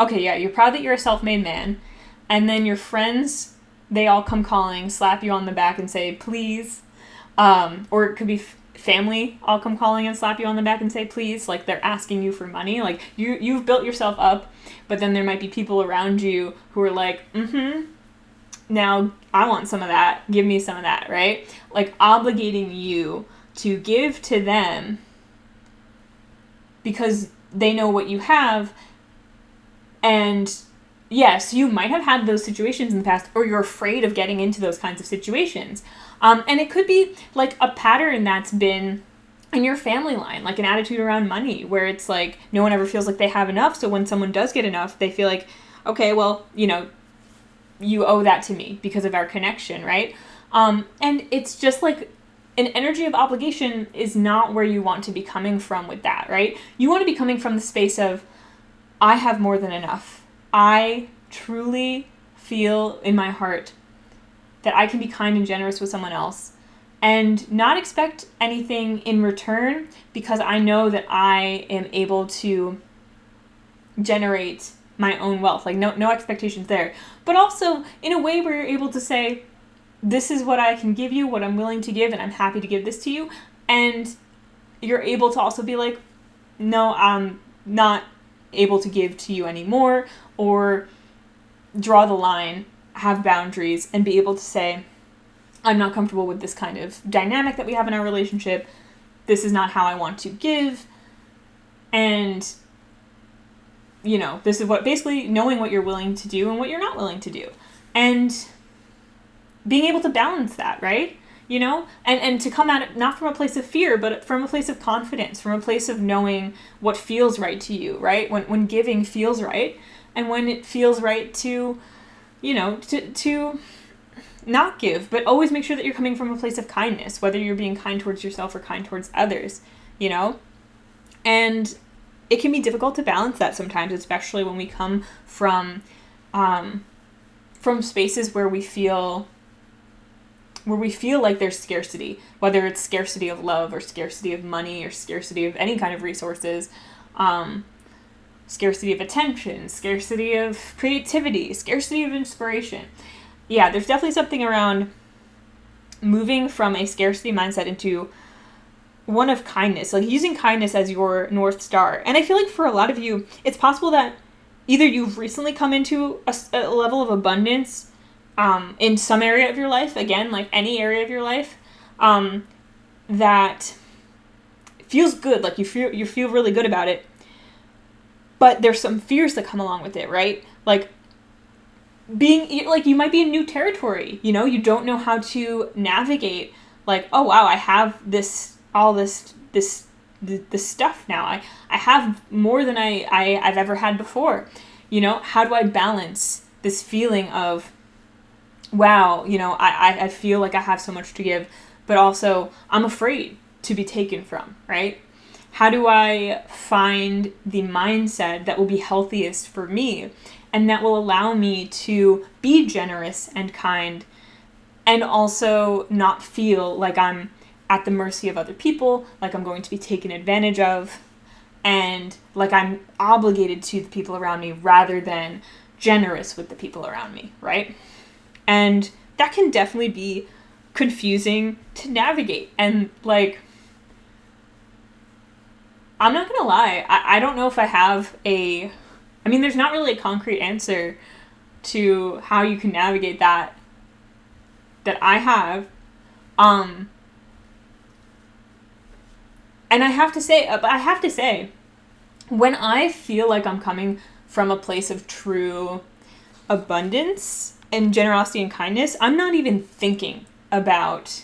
Okay, yeah, you're proud that you're a self-made man. And then your friends, they all come calling, slap you on the back and say, please. Or it could be family all come calling and slap you on the back and say, please. Like, they're asking you for money. Like, you've built yourself up, but then there might be people around you who are like, now I want some of that. Give me some of that, right? Like, obligating you to give to them because they know what you have. And yes, you might have had those situations in the past, or you're afraid of getting into those kinds of situations. And it could be like a pattern that's been in your family line, like an attitude around money, where it's like no one ever feels like they have enough. So when someone does get enough, they feel like, okay, well, you owe that to me because of our connection, right? And it's just like an energy of obligation is not where you want to be coming from with that, right? You want to be coming from the space of, I have more than enough. I truly feel in my heart that I can be kind and generous with someone else and not expect anything in return because I know that I am able to generate my own wealth. Like no expectations there. But also in a way where you're able to say, this is what I can give you, what I'm willing to give, and I'm happy to give this to you. And you're able to also be like, no, I'm not able to give to you anymore, or draw the line, have boundaries, and be able to say, I'm not comfortable with this kind of dynamic that we have in our relationship. This is not how I want to give. And, this is what, basically knowing what you're willing to do and what you're not willing to do. And being able to balance that, right? And to come at it not from a place of fear, but from a place of confidence, from a place of knowing what feels right to you, right? When giving feels right, and when it feels right to, to not give, but always make sure that you're coming from a place of kindness, whether you're being kind towards yourself or kind towards others, And it can be difficult to balance that sometimes, especially when we come from spaces where we feel like there's scarcity, whether it's scarcity of love or scarcity of money or scarcity of any kind of resources, scarcity of attention, scarcity of creativity, scarcity of inspiration. Yeah, there's definitely something around moving from a scarcity mindset into one of kindness, like using kindness as your North Star. And I feel like for a lot of you, it's possible that either you've recently come into a level of abundance in some area of your life, again, like any area of your life, that feels good, like you feel really good about it, but there's some fears that come along with it, right? Like you might be in new territory, you don't know how to navigate, like, oh wow, I have this stuff now. I have more than I've ever had before. How do I balance this feeling of, wow, I feel like I have so much to give, but also I'm afraid to be taken from, right? How do I find the mindset that will be healthiest for me and that will allow me to be generous and kind and also not feel like I'm at the mercy of other people, like I'm going to be taken advantage of, and like I'm obligated to the people around me rather than generous with the people around me, right? And that can definitely be confusing to navigate. And like, I'm not gonna lie, I don't know if I have there's not really a concrete answer to how you can navigate that I have. And I have to say, when I feel like I'm coming from a place of true abundance and generosity and kindness, I'm not even thinking about,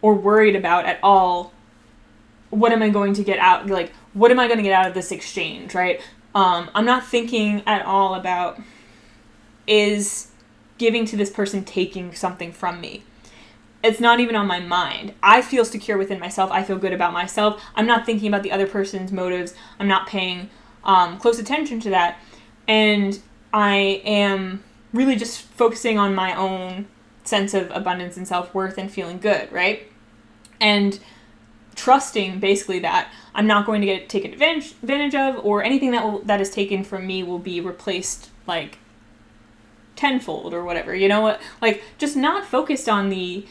or worried about at all, what am I going to get out, like, what am I going to get out of this exchange, right? I'm not thinking at all about, is giving to this person taking something from me. It's not even on my mind. I feel secure within myself. I feel good about myself. I'm not thinking about the other person's motives. I'm not paying close attention to that. And I am really just focusing on my own sense of abundance and self-worth and feeling good, right? And trusting basically that I'm not going to get taken advantage of, or anything that is taken from me will be replaced like tenfold or whatever. You know what? Like, just not focused on the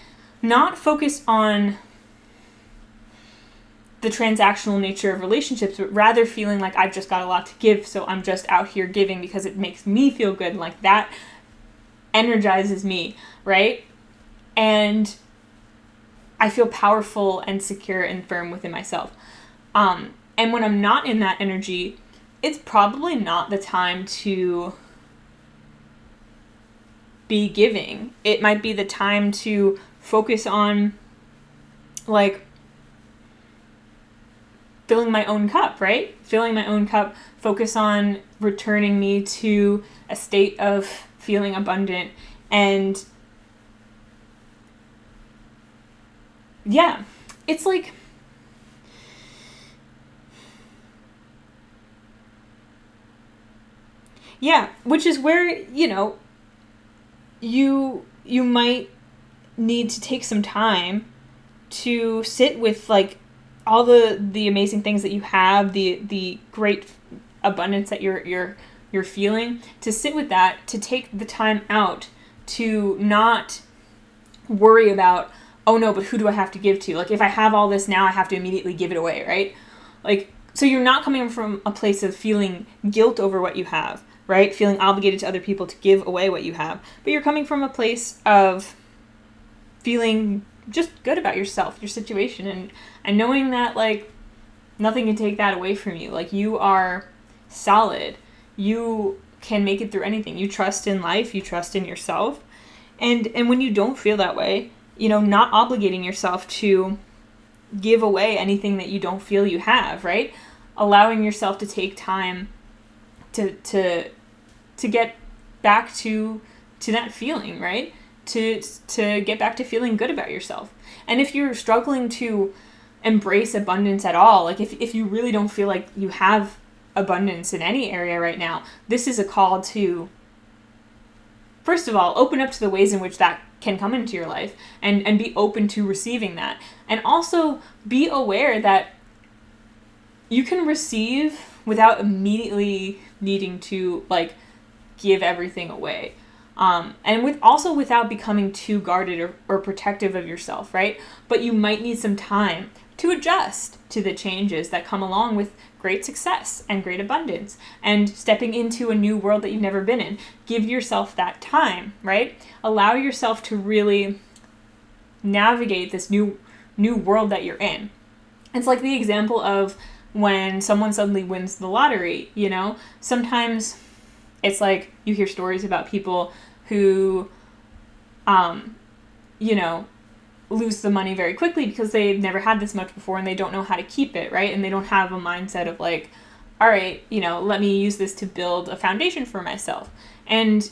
transactional nature of relationships, but rather feeling like I've just got a lot to give, so I'm just out here giving because it makes me feel good, and like that energizes me, right? And I feel powerful and secure and firm within myself. And when I'm not in that energy, it's probably not the time to be giving. It might be the time to focus on like filling my own cup, right? Filling my own cup, focus on returning me to a state of feeling abundant. And yeah, it's like, yeah, which is where, you know, you might need to take some time to sit with like all the amazing things that you have, the great abundance that you're feeling, to sit with that, to take the time out to not worry about, oh no, but who do I have to give to? Like, if I have all this now, I have to immediately give it away, right? Like, so you're not coming from a place of feeling guilt over what you have, right? Feeling obligated to other people to give away what you have, but you're coming from a place of feeling just good about yourself, your situation, and knowing that like nothing can take that away from you. Like, you are solid. You can make it through anything. You trust in life, you trust in yourself. And when you don't feel that way, you know, not obligating yourself to give away anything that you don't feel you have, right? Allowing yourself to take time to get back to that feeling, right? To get back to feeling good about yourself. And if you're struggling to embrace abundance at all, like if you really don't feel like you have abundance in any area right now, this is a call to, first of all, open up to the ways in which that can come into your life, and be open to receiving that. And also be aware that you can receive without immediately needing to like give everything away. And without becoming too guarded or protective of yourself, right? But you might need some time to adjust to the changes that come along with great success and great abundance and stepping into a new world that you've never been in. Give yourself that time, right? Allow yourself to really navigate this new world that you're in. It's like the example of when someone suddenly wins the lottery, you know? Sometimes it's like you hear stories about people who, you know, lose the money very quickly because they've never had this much before and they don't know how to keep it, right? And they don't have a mindset of like, all right, you know, let me use this to build a foundation for myself. And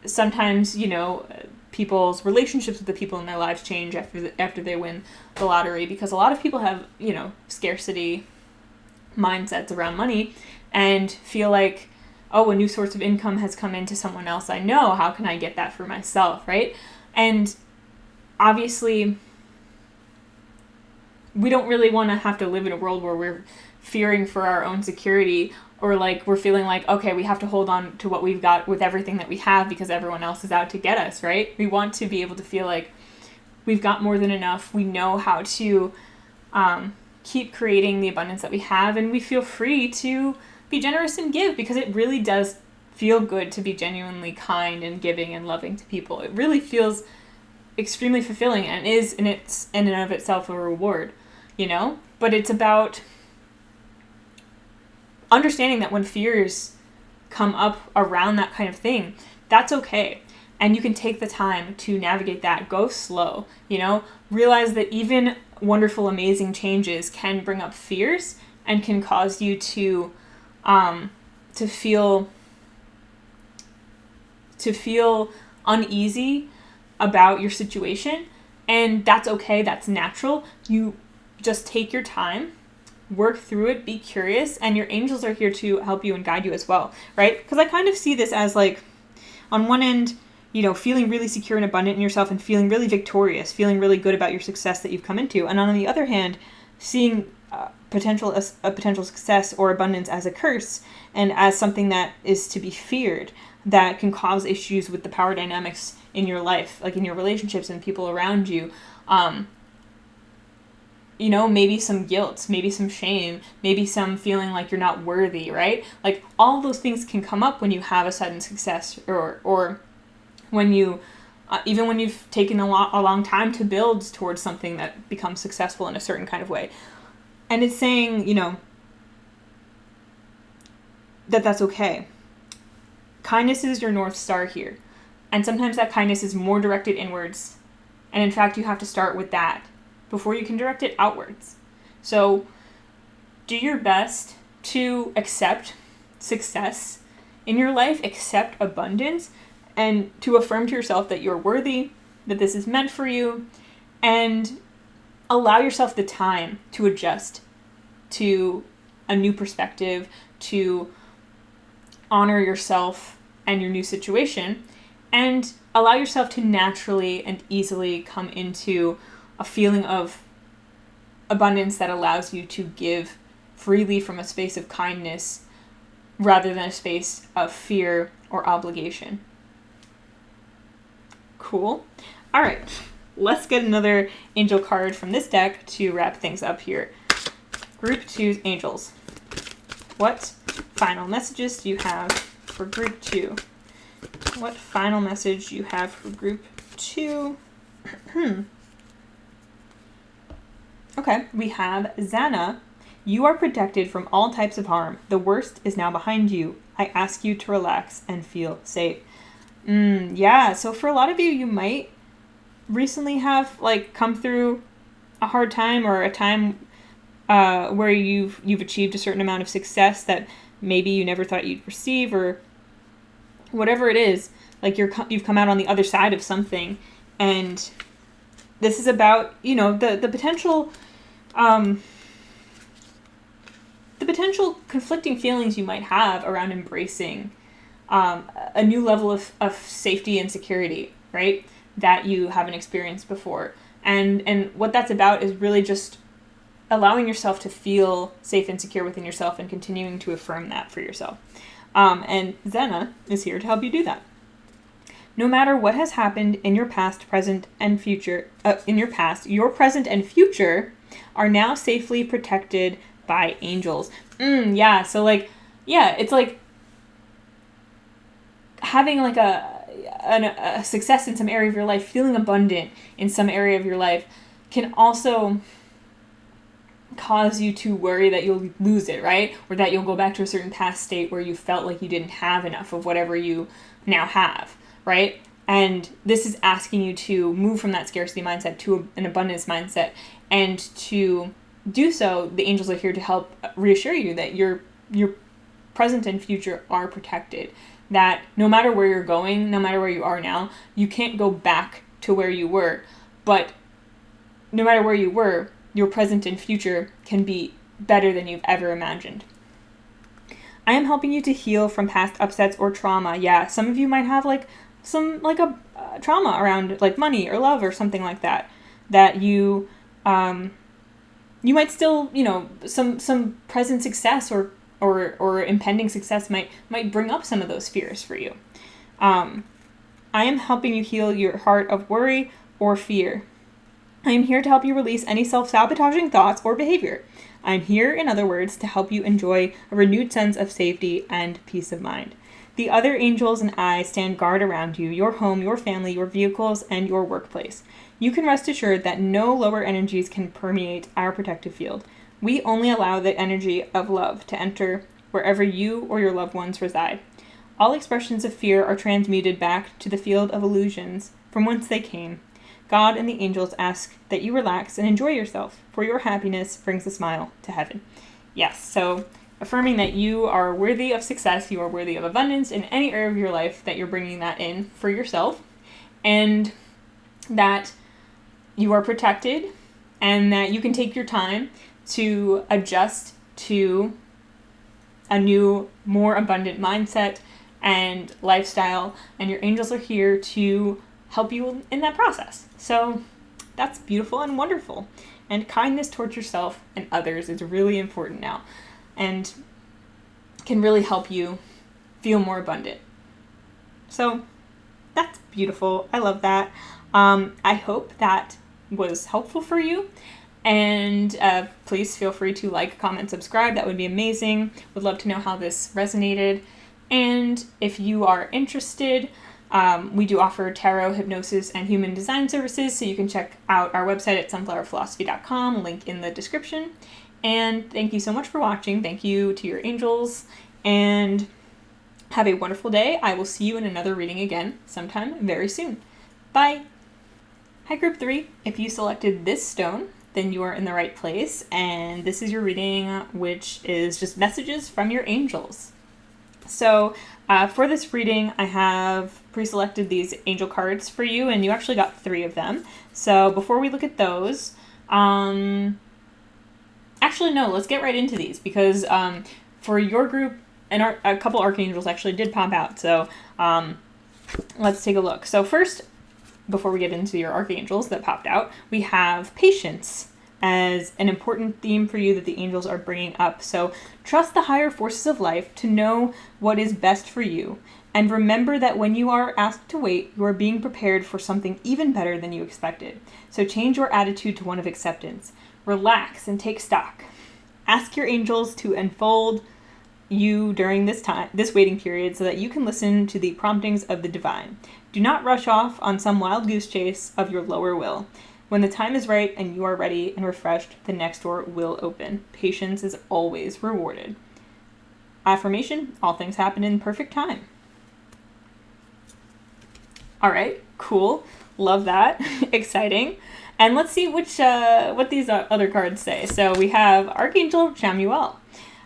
sometimes, you know, people's relationships with the people in their lives change after they win the lottery, because a lot of people have, you know, scarcity mindsets around money and feel like, oh, a new source of income has come into someone else I know. How can I get that for myself, right? And obviously, we don't really want to have to live in a world where we're fearing for our own security, or like we're feeling like, okay, we have to hold on to what we've got with everything that we have because everyone else is out to get us, right? We want to be able to feel like we've got more than enough. We know how to keep creating the abundance that we have, and we feel free to be generous and give, because it really does feel good to be genuinely kind and giving and loving to people. It really feels extremely fulfilling and is in and of itself a reward, you know? But it's about understanding that when fears come up around that kind of thing, that's okay. And you can take the time to navigate that. Go slow, you know? Realize that even wonderful, amazing changes can bring up fears and can cause you to feel uneasy about your situation. And that's okay. That's natural. You just take your time, work through it, be curious, and your angels are here to help you and guide you as well, right? Because I kind of see this as like, on one end, feeling really secure and abundant in yourself and feeling really victorious, feeling really good about your success that you've come into. And on the other hand, seeing a potential success or abundance as a curse and as something that is to be feared, that can cause issues with the power dynamics in your life, like in your relationships and people around you. Maybe some guilt, maybe some shame, maybe some feeling like you're not worthy, right? Like all those things can come up when you have a sudden success or when you, even when you've taken a long time to build towards something that becomes successful in a certain kind of way. And it's saying, that's okay. Kindness is your North Star here. And sometimes that kindness is more directed inwards. And in fact, you have to start with that before you can direct it outwards. So do your best to accept success in your life, accept abundance, and to affirm to yourself that you're worthy, that this is meant for you, and allow yourself the time to adjust to a new perspective, to honor yourself and your new situation, and allow yourself to naturally and easily come into a feeling of abundance that allows you to give freely from a space of kindness rather than a space of fear or obligation. Cool. All right, let's get another angel card from this deck to wrap things up here. Group 2's angels. What final messages do you have for Group 2? What final message do you have for Group 2? Okay, we have Zana. You are protected from all types of harm. The worst is now behind you. I ask you to relax and feel safe. Yeah, so for a lot of you, you might recently have come through a hard time or a time where you've achieved a certain amount of success that maybe you never thought you'd receive, or whatever it is. Like you've come out on the other side of something, and this is about the potential conflicting feelings you might have around embracing a new level of safety and security, right? That you haven't experienced before. And what that's about is really just allowing yourself to feel safe and secure within yourself and continuing to affirm that for yourself. And Zena is here to help you do that. No matter what has happened in your past, present, and future, your present and future are now safely protected by angels. So it's like having a success in some area of your life, feeling abundant in some area of your life can also cause you to worry that you'll lose it, right? Or that you'll go back to a certain past state where you felt like you didn't have enough of whatever you now have, right? And this is asking you to move from that scarcity mindset to an abundance mindset. And to do so, the angels are here to help reassure you that your present and future are protected. That no matter where you're going, no matter where you are now, you can't go back to where you were. But no matter where you were, your present and future can be better than you've ever imagined. I am helping you to heal from past upsets or trauma. Yeah, some of you might have a trauma around money or love or something like that. That you might still, some present success or impending success might bring up some of those fears for you. I am helping you heal your heart of worry or fear. I am here to help you release any self-sabotaging thoughts or behavior. I am here, in other words, to help you enjoy a renewed sense of safety and peace of mind. The other angels and I stand guard around you, your home, your family, your vehicles, and your workplace. You can rest assured that no lower energies can permeate our protective field. We only allow the energy of love to enter wherever you or your loved ones reside. All expressions of fear are transmuted back to the field of illusions from whence they came. God and the angels ask that you relax and enjoy yourself, for your happiness brings a smile to heaven. Yes, so affirming that you are worthy of success, you are worthy of abundance in any area of your life, that you're bringing that in for yourself, and that you are protected, and that you can take your time to adjust to a new, more abundant mindset and lifestyle, and your angels are here to help you in that process. So that's beautiful and wonderful. And kindness towards yourself and others is really important now and can really help you feel more abundant. So that's beautiful. I love that. I hope that was helpful for you. And please feel free to like, comment, subscribe. That would be amazing. Would love to know how this resonated. And if you are interested, we do offer tarot, hypnosis, and human design services. So you can check out our website at sunflowerphilosophy.com, link in the description. And thank you so much for watching. Thank you to your angels. And have a wonderful day. I will see you in another reading again sometime very soon. Bye. Hi, Group 3. If you selected this stone, then you are in the right place, and this is your reading, which is just messages from your angels. So for this reading, I have pre-selected these angel cards for you, and you actually got 3 of them. So before we look at those, actually no, let's get right into these, because for your group, and a couple archangels actually did pop out, so let's take a look. So first, before we get into your archangels that popped out, we have patience as an important theme for you that the angels are bringing up. So trust the higher forces of life to know what is best for you. And remember that when you are asked to wait, you are being prepared for something even better than you expected. So change your attitude to one of acceptance. Relax and take stock. Ask your angels to unfold you during this waiting period so that you can listen to the promptings of the divine. Do not rush off on some wild goose chase of your lower will. When the time is right and you are ready and refreshed, the next door will open. Patience is always rewarded. Affirmation: all things happen in perfect time. All right, cool. Love that. Exciting. And let's see what these other cards say. So we have Archangel Chamuel.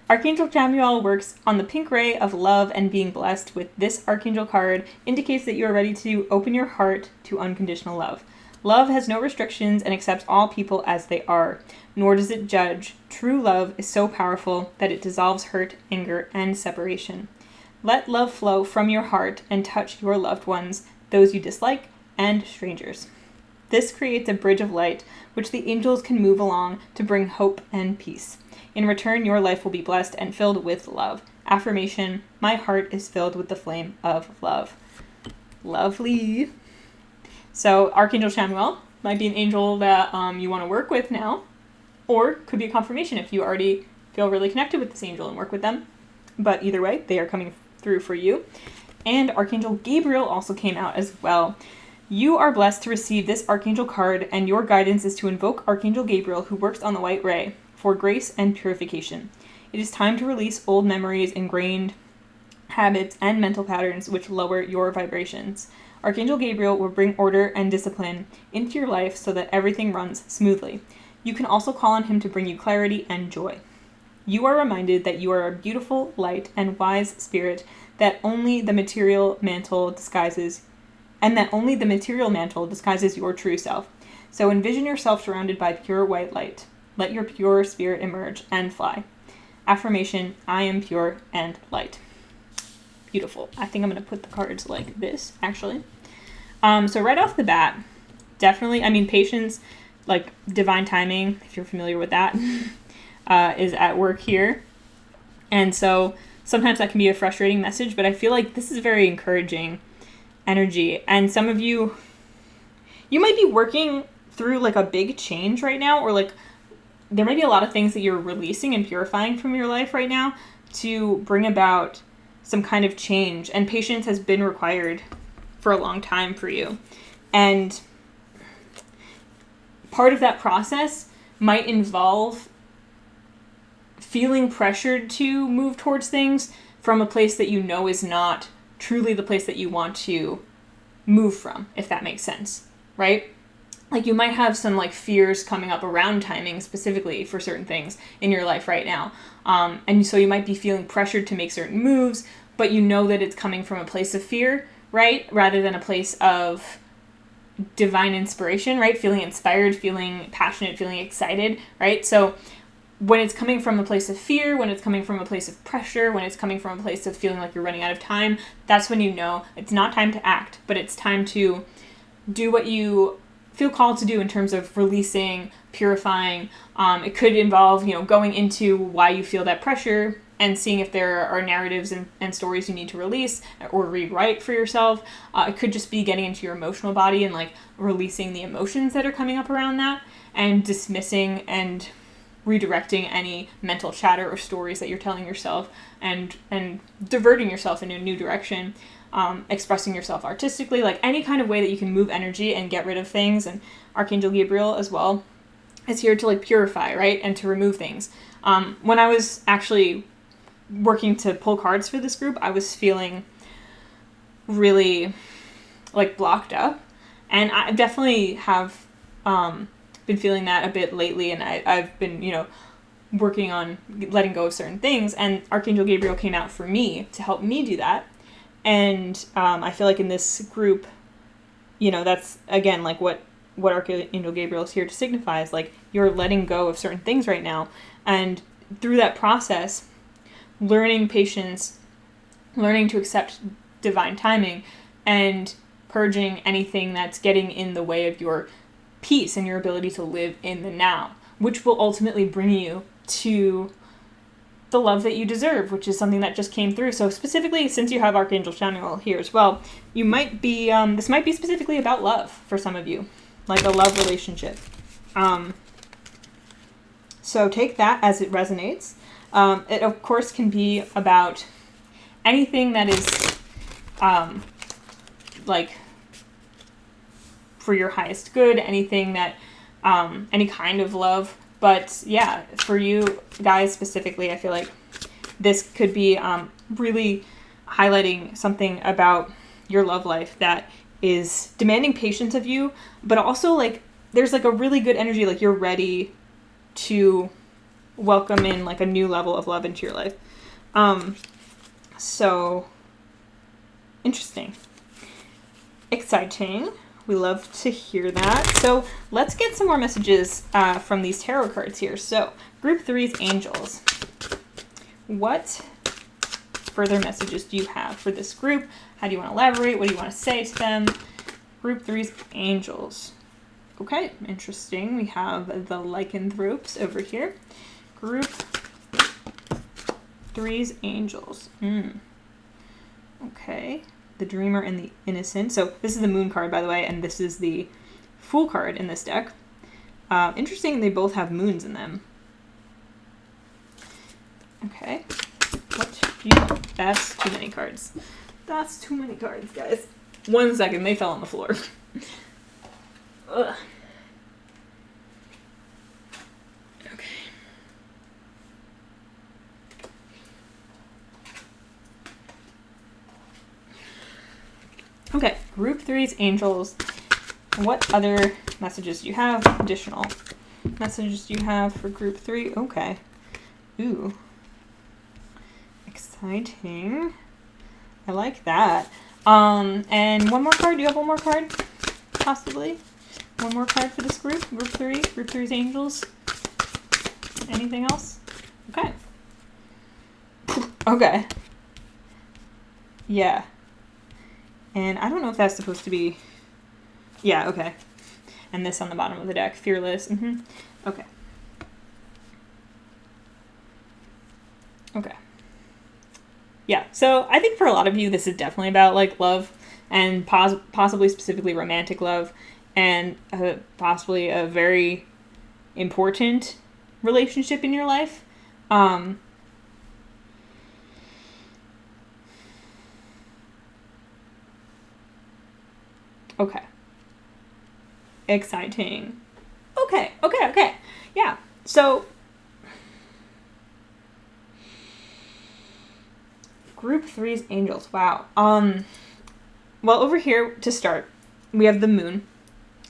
Archangel Chamuel works on the pink ray of love, and being blessed with this Archangel card indicates that you are ready to open your heart to unconditional love. Love has no restrictions and accepts all people as they are, nor does it judge. True love is so powerful that it dissolves hurt, anger, and separation. Let love flow from your heart and touch your loved ones, those you dislike, and strangers. This creates a bridge of light, which the angels can move along to bring hope and peace. In return, your life will be blessed and filled with love. Affirmation: my heart is filled with the flame of love. Lovely. So Archangel Chamuel might be an angel that you want to work with now, or could be a confirmation if you already feel really connected with this angel and work with them. But either way, they are coming through for you. And Archangel Gabriel also came out as well. You are blessed to receive this Archangel card, and your guidance is to invoke Archangel Gabriel, who works on the white ray, for grace and purification. It is time to release old memories, ingrained habits, and mental patterns which lower your vibrations. Archangel Gabriel will bring order and discipline into your life so that everything runs smoothly. You can also call on him to bring you clarity and joy. You are reminded that you are a beautiful, light, and wise spirit, that only the material mantle disguises your true self. So envision yourself surrounded by pure white light. Let your pure spirit emerge and fly. Affirmation: I am pure and light. Beautiful. I think I'm going to put the cards like this, actually. So right off the bat, definitely, patience, like divine timing, if you're familiar with that, is at work here. And so sometimes that can be a frustrating message, but I feel like this is very encouraging energy. And some of you might be working through like a big change right now, or like there might be a lot of things that you're releasing and purifying from your life right now to bring about some kind of change. And patience has been required for a long time for you. And part of that process might involve feeling pressured to move towards things from a place that you know is not truly the place that you want to move from, if that makes sense, right? Like you might have some like fears coming up around timing specifically for certain things in your life right now. And so you might be feeling pressured to make certain moves, but you know that it's coming from a place of fear, right? Rather than a place of divine inspiration, right? Feeling inspired, feeling passionate, feeling excited, right? So when it's coming from a place of fear, when it's coming from a place of pressure, when it's coming from a place of feeling like you're running out of time, that's when you know it's not time to act, but it's time to do what you feel called to do in terms of releasing, purifying. It could involve, going into why you feel that pressure and seeing if there are narratives and stories you need to release or rewrite for yourself. It could just be getting into your emotional body and like releasing the emotions that are coming up around that and dismissing and redirecting any mental chatter or stories that you're telling yourself and diverting yourself in a new direction, expressing yourself artistically, like any kind of way that you can move energy and get rid of things. And Archangel Gabriel as well is here to like purify, right? And to remove things. When I was actually working to pull cards for this group, I was feeling really like blocked up, and I definitely have been feeling that a bit lately, and I've been, working on letting go of certain things, and Archangel Gabriel came out for me to help me do that. And I feel like in this group, that's, again, like what Archangel Gabriel is here to signify is, like, you're letting go of certain things right now, and through that process, learning patience, learning to accept divine timing, and purging anything that's getting in the way of your peace and your ability to live in the now, which will ultimately bring you to the love that you deserve, which is something that just came through. So specifically, since you have Archangel Chamuel here as well, you might be, this might be specifically about love for some of you, like a love relationship. So take that as it resonates. It, of course, can be about anything that is, like, for your highest good, anything that, any kind of love. But yeah, for you guys specifically, I feel like this could be really highlighting something about your love life that is demanding patience of you, but also like there's like a really good energy, like you're ready to welcome in like a new level of love into your life. So interesting, exciting. We love to hear that. So let's get some more messages from these tarot cards here. So Group 3's Angels. What further messages do you have for this group? How do you want to elaborate? What do you want to say to them? Group 3's Angels. Okay, interesting. We have the lycanthropes over here. Group 3's Angels. Okay. The Dreamer and the Innocent. So this is the Moon card, by the way, and this is the Fool card in this deck. Interesting, they both have moons in them. Okay. What do you want? That's too many cards. That's too many cards, guys. 1 second, they fell on the floor. Ugh. Okay, Group 3's Angels. What other messages do you have? Additional messages do you have for Group 3? Okay. Ooh. Exciting. I like that. And one more card. Do you have one more card? Possibly. One more card for this group? Group 3? Group 3's Angels? Anything else? Okay. Okay. Yeah. And I don't know if that's supposed to be... Yeah, okay. And this on the bottom of the deck. Fearless. Okay. Okay. Yeah, so I think for a lot of you, this is definitely about, like, love and possibly specifically romantic love and possibly a very important relationship in your life. Okay. Exciting. Okay. Yeah. So, Group 3's Angels. Wow. Well, over here to start, we have the Moon.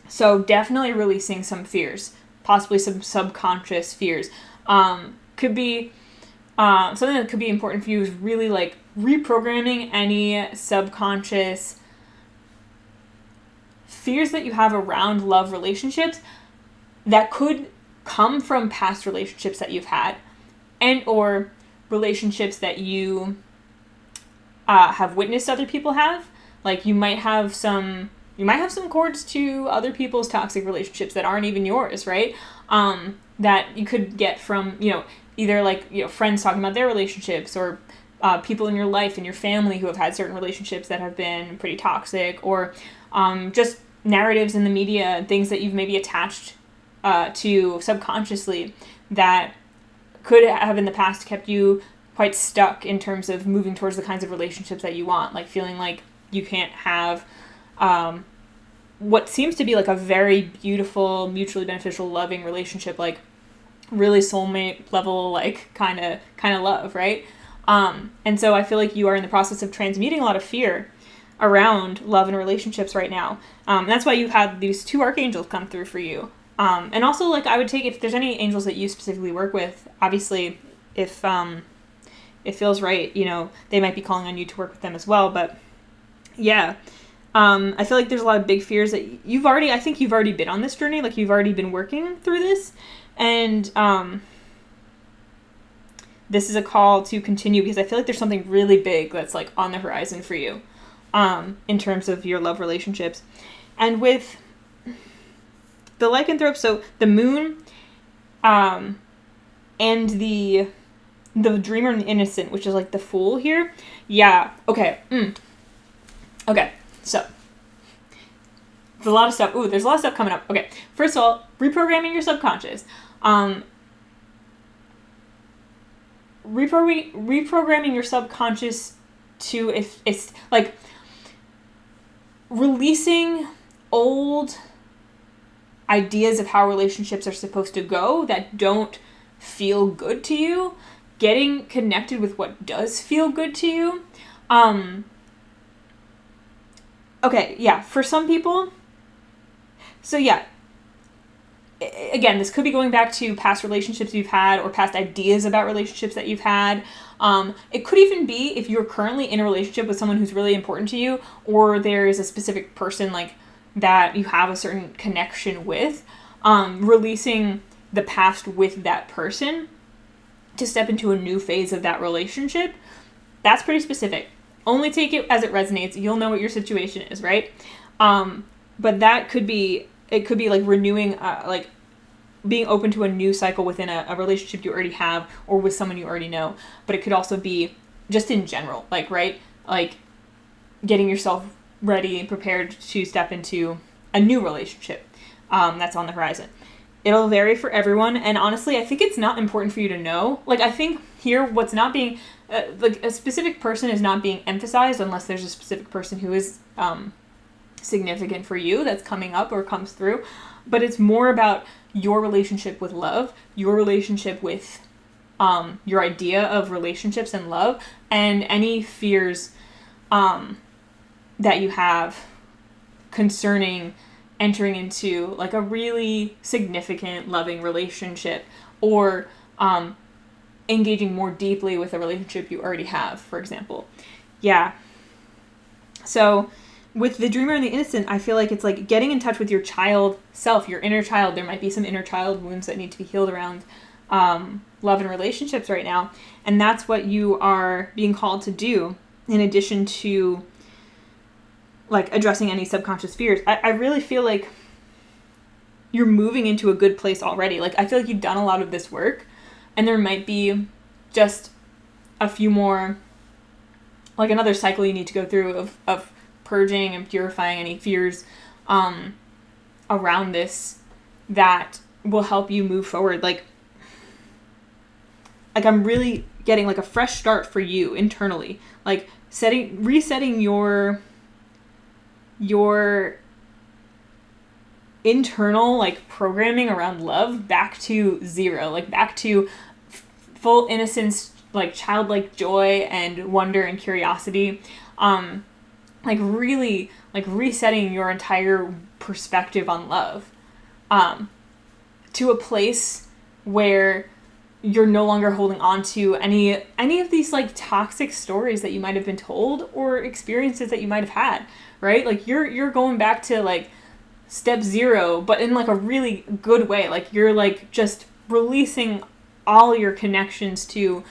So definitely releasing some fears, possibly some subconscious fears. Could be something that could be important for you is really like reprogramming any subconscious fears that you have around love relationships that could come from past relationships that you've had, and or relationships that you have witnessed other people have. Like you might have some cords to other people's toxic relationships that aren't even yours, right? That you could get from, either like, friends talking about their relationships, or people in your life, in your family, who have had certain relationships that have been pretty toxic, or just narratives in the media and things that you've maybe attached to subconsciously that could have in the past kept you quite stuck in terms of moving towards the kinds of relationships that you want, like feeling like you can't have what seems to be like a very beautiful, mutually beneficial, loving relationship, like really soulmate level, like kind of love, right? And so I feel like you are in the process of transmuting a lot of fear around love and relationships right now. And that's why you've had these 2 archangels come through for you. And also, like, I would take, if there's any angels that you specifically work with, obviously, if it feels right, they might be calling on you to work with them as well. But yeah, I feel like there's a lot of big fears that I think you've already been on this journey. Like, you've already been working through this. And this is a call to continue, because I feel like there's something really big that's like on the horizon for you in terms of your love relationships. And with the lycanthrope, so the moon and the dreamer and the innocent, which is like the fool here. Yeah. Okay. Okay. So there's a lot of stuff. There's a lot of stuff coming up. Okay. First of all, reprogramming your subconscious. Reprogramming your subconscious to, if it's like releasing old ideas of how relationships are supposed to go that don't feel good to you, getting connected with what does feel good to you. Okay, yeah, for some people, so yeah, again, this could be going back to past relationships you've had, or past ideas about relationships that you've had. It could even be if you're currently in a relationship with someone who's really important to you, or there is a specific person like that you have a certain connection with, releasing the past with that person to step into a new phase of that relationship. That's pretty specific. Only take it as it resonates. You'll know what your situation is, right? But that could be, it could be like renewing, like being open to a new cycle within a relationship you already have, or with someone you already know. But it could also be just in general, like, right? Like getting yourself ready and prepared to step into a new relationship that's on the horizon. It'll vary for everyone, and honestly, I think it's not important for you to know. Like, I think here, what's not being, like, a specific person is not being emphasized unless there's a specific person who is significant for you that's coming up or comes through. But it's more about your relationship with love, your relationship with your idea of relationships and love, and any fears that you have concerning entering into like a really significant loving relationship, or engaging more deeply with a relationship you already have, for example. Yeah. So with the dreamer and the innocent, I feel like it's like getting in touch with your child self, your inner child. There might be some inner child wounds that need to be healed around love and relationships right now. And that's what you are being called to do, in addition to like addressing any subconscious fears. I really feel like you're moving into a good place already. Like, I feel like you've done a lot of this work, and there might be just a few more, like another cycle you need to go through of purging and purifying any fears around this that will help you move forward. Like I'm really getting like a fresh start for you internally, like resetting your internal like programming around love back to zero, like back to full innocence, like childlike joy and wonder and curiosity, like really like resetting your entire perspective on love to a place where you're no longer holding on to any of these like toxic stories that you might have been told, or experiences that you might have had, right? Like you're going back to like step 0, but in like a really good way. Like you're like just releasing all your connections to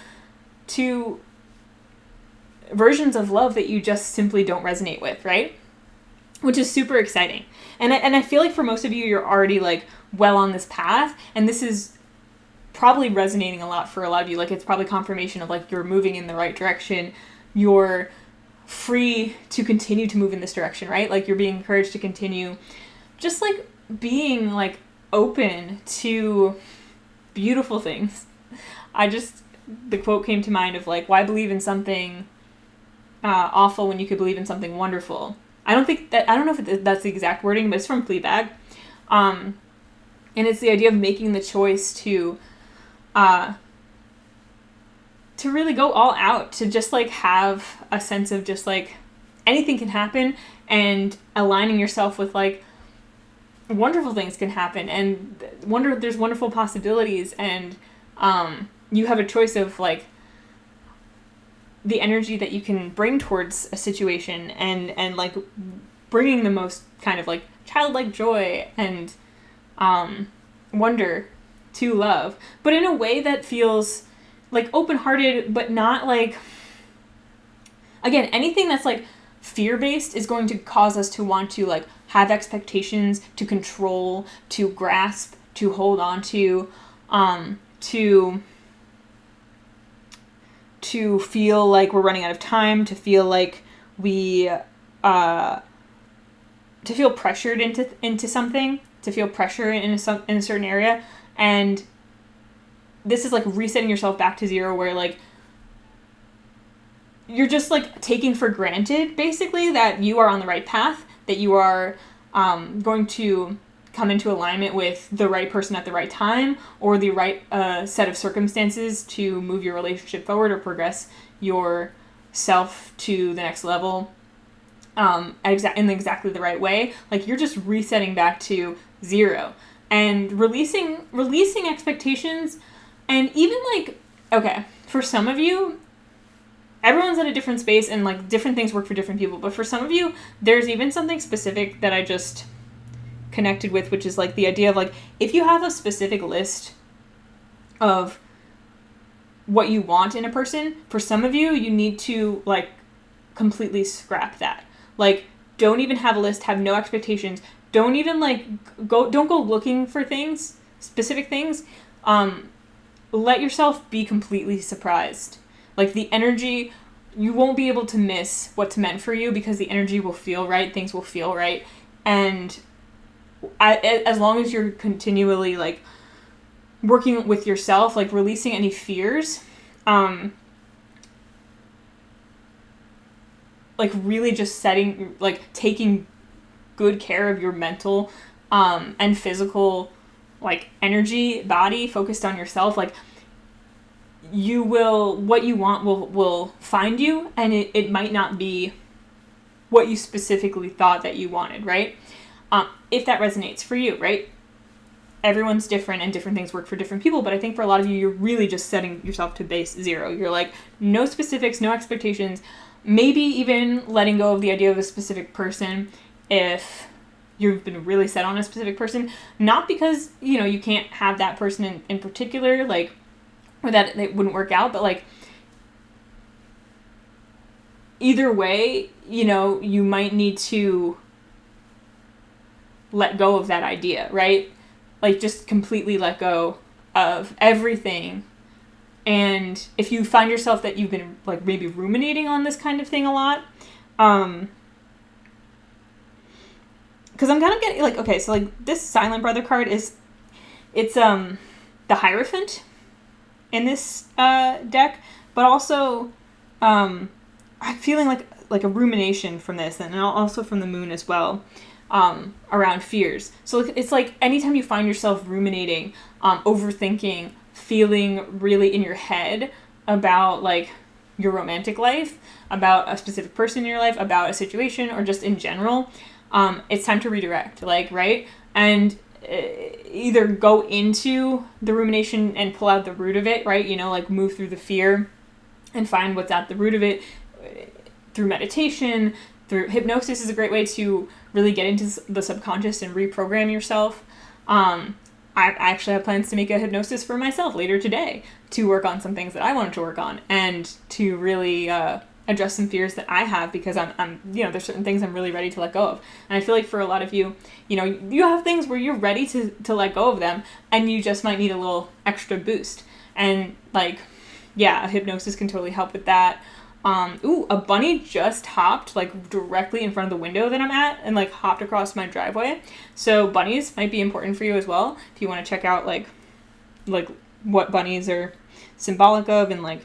versions of love that you just simply don't resonate with, right? Which is super exciting. And I feel like for most of you, you're already like well on this path, and this is probably resonating a lot for a lot of you. Like it's probably confirmation of like you're moving in the right direction. You're free to continue to move in this direction, right? Like you're being encouraged to continue just like being like open to beautiful things. The quote came to mind of like, why believe in something awful when you could believe in something wonderful? I don't know if that's the exact wording, but it's from Fleabag. And it's the idea of making the choice to really go all out, to just like have a sense of just like anything can happen, and aligning yourself with like wonderful things can happen, and there's wonderful possibilities, and you have a choice of like the energy that you can bring towards a situation, and like bringing the most kind of like childlike joy and wonder to love, but in a way that feels like open-hearted, but not like, again, anything that's like fear-based is going to cause us to want to like have expectations, to control, to grasp, to hold on to feel like we're running out of time, to feel like we to feel pressured into something, to feel pressure in a certain area. And this is like resetting yourself back to 0, where like you're just like taking for granted basically that you are on the right path, that you are going to come into alignment with the right person at the right time, or the right set of circumstances to move your relationship forward or progress yourself to the next level in exactly the right way. Like you're just resetting back to 0 and releasing expectations. And even like, okay, for some of you, everyone's at a different space, and like different things work for different people, but for some of you, there's even something specific that I just connected with, which is like the idea of like, if you have a specific list of what you want in a person, for some of you, you need to like completely scrap that. Like, don't even have a list, have no expectations, don't even like don't go looking for things, specific things. Let yourself be completely surprised. Like the energy, you won't be able to miss what's meant for you, because the energy will feel right, things will feel right. And as long as you're continually like working with yourself, like releasing any fears, like really just taking good care of your mental and physical like energy, body, focused on yourself, like what you want will find you, and it might not be what you specifically thought that you wanted, right? If that resonates for you, right? Everyone's different, and different things work for different people, but I think for a lot of you, you're really just setting yourself to base 0. You're like, no specifics, no expectations, maybe even letting go of the idea of a specific person if you've been really set on a specific person, not because, you can't have that person in particular, like, or that it wouldn't work out, but like, either way, you might need to let go of that idea, right? Like, just completely let go of everything. And if you find yourself that you've been like maybe ruminating on this kind of thing a lot, because I'm kind of getting like, okay, so like this Silent Brother card it's the Hierophant in this deck, but also I'm feeling like a rumination from this, and also from the Moon as well, around fears. So it's like anytime you find yourself ruminating, overthinking, feeling really in your head about like your romantic life, about a specific person in your life, about a situation, or just in general, it's time to redirect, like, right? And either go into the rumination and pull out the root of it, right? Like move through the fear and find what's at the root of it through meditation, through hypnosis is a great way to really get into the subconscious and reprogram yourself. I actually have plans to make a hypnosis for myself later today to work on some things that I wanted to work on and to really address some fears that I have, because I'm there's certain things I'm really ready to let go of. And I feel like for a lot of you, you have things where you're ready to let go of them, and you just might need a little extra boost. And like, yeah, hypnosis can totally help with that. A bunny just hopped like directly in front of the window that I'm at and like hopped across my driveway. So bunnies might be important for you as well. If you want to check out like what bunnies are symbolic of and like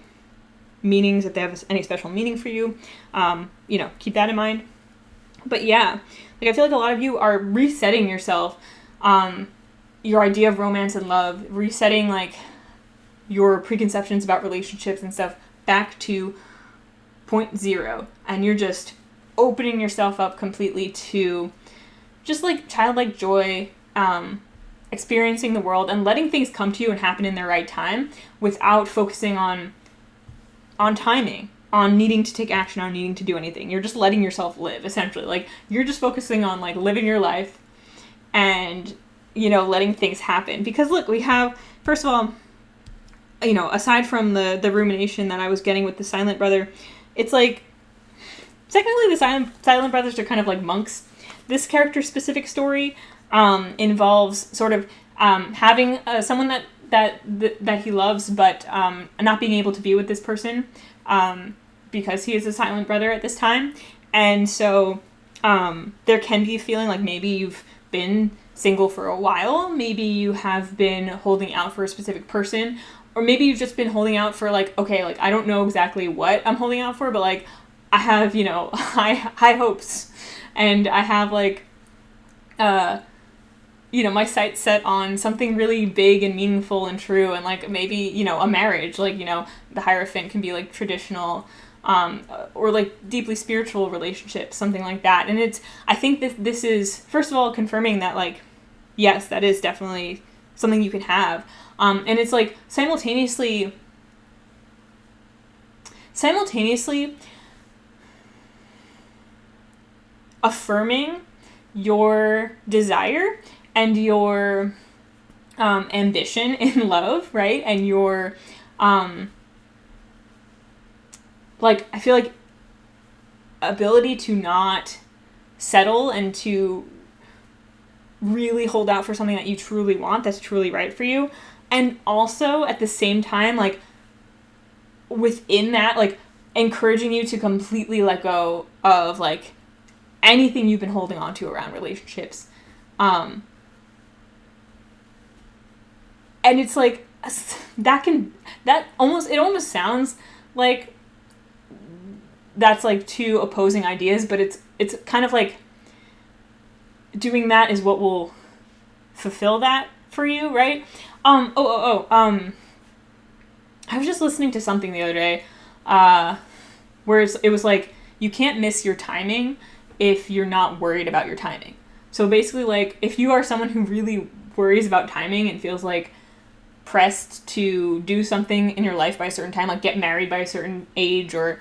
meanings, if they have any special meaning for you, keep that in mind. But yeah, like I feel like a lot of you are resetting yourself, your idea of romance and love, resetting like your preconceptions about relationships and stuff back to point zero, and you're just opening yourself up completely to just like childlike joy, experiencing the world and letting things come to you and happen in their right time without focusing on timing, on needing to take action, on needing to do anything. You're just letting yourself live, essentially. Like, you're just focusing on like living your life and letting things happen. Because look, we have, first of all, aside from the rumination that I was getting with the Silent Brother, it's like, technically the Silent Brothers are kind of like monks. This character-specific story involves sort of having someone that he loves, but not being able to be with this person because he is a Silent Brother at this time. And so there can be a feeling like maybe you've been single for a while, maybe you have been holding out for a specific person, or maybe you've just been holding out for like, okay, like I don't know exactly what I'm holding out for, but like I have, high hopes, and I have like, my sights set on something really big and meaningful and true, and like maybe, a marriage, like, the Hierophant can be like traditional, or like deeply spiritual relationships, something like that. And I think this is, first of all, confirming that like, yes, that is definitely something you can have. And it's like simultaneously affirming your desire and your ambition in love, right? And your I feel like ability to not settle and to really hold out for something that you truly want, that's truly right for you. And also at the same time, like within that, like encouraging you to completely let go of like anything you've been holding on to around relationships. And it's like it almost sounds like that's like two opposing ideas, but it's kind of like doing that is what will fulfill that for you, right? I was just listening to something the other day, where it was like, you can't miss your timing if you're not worried about your timing. So basically, like, if you are someone who really worries about timing and feels like pressed to do something in your life by a certain time, like get married by a certain age, or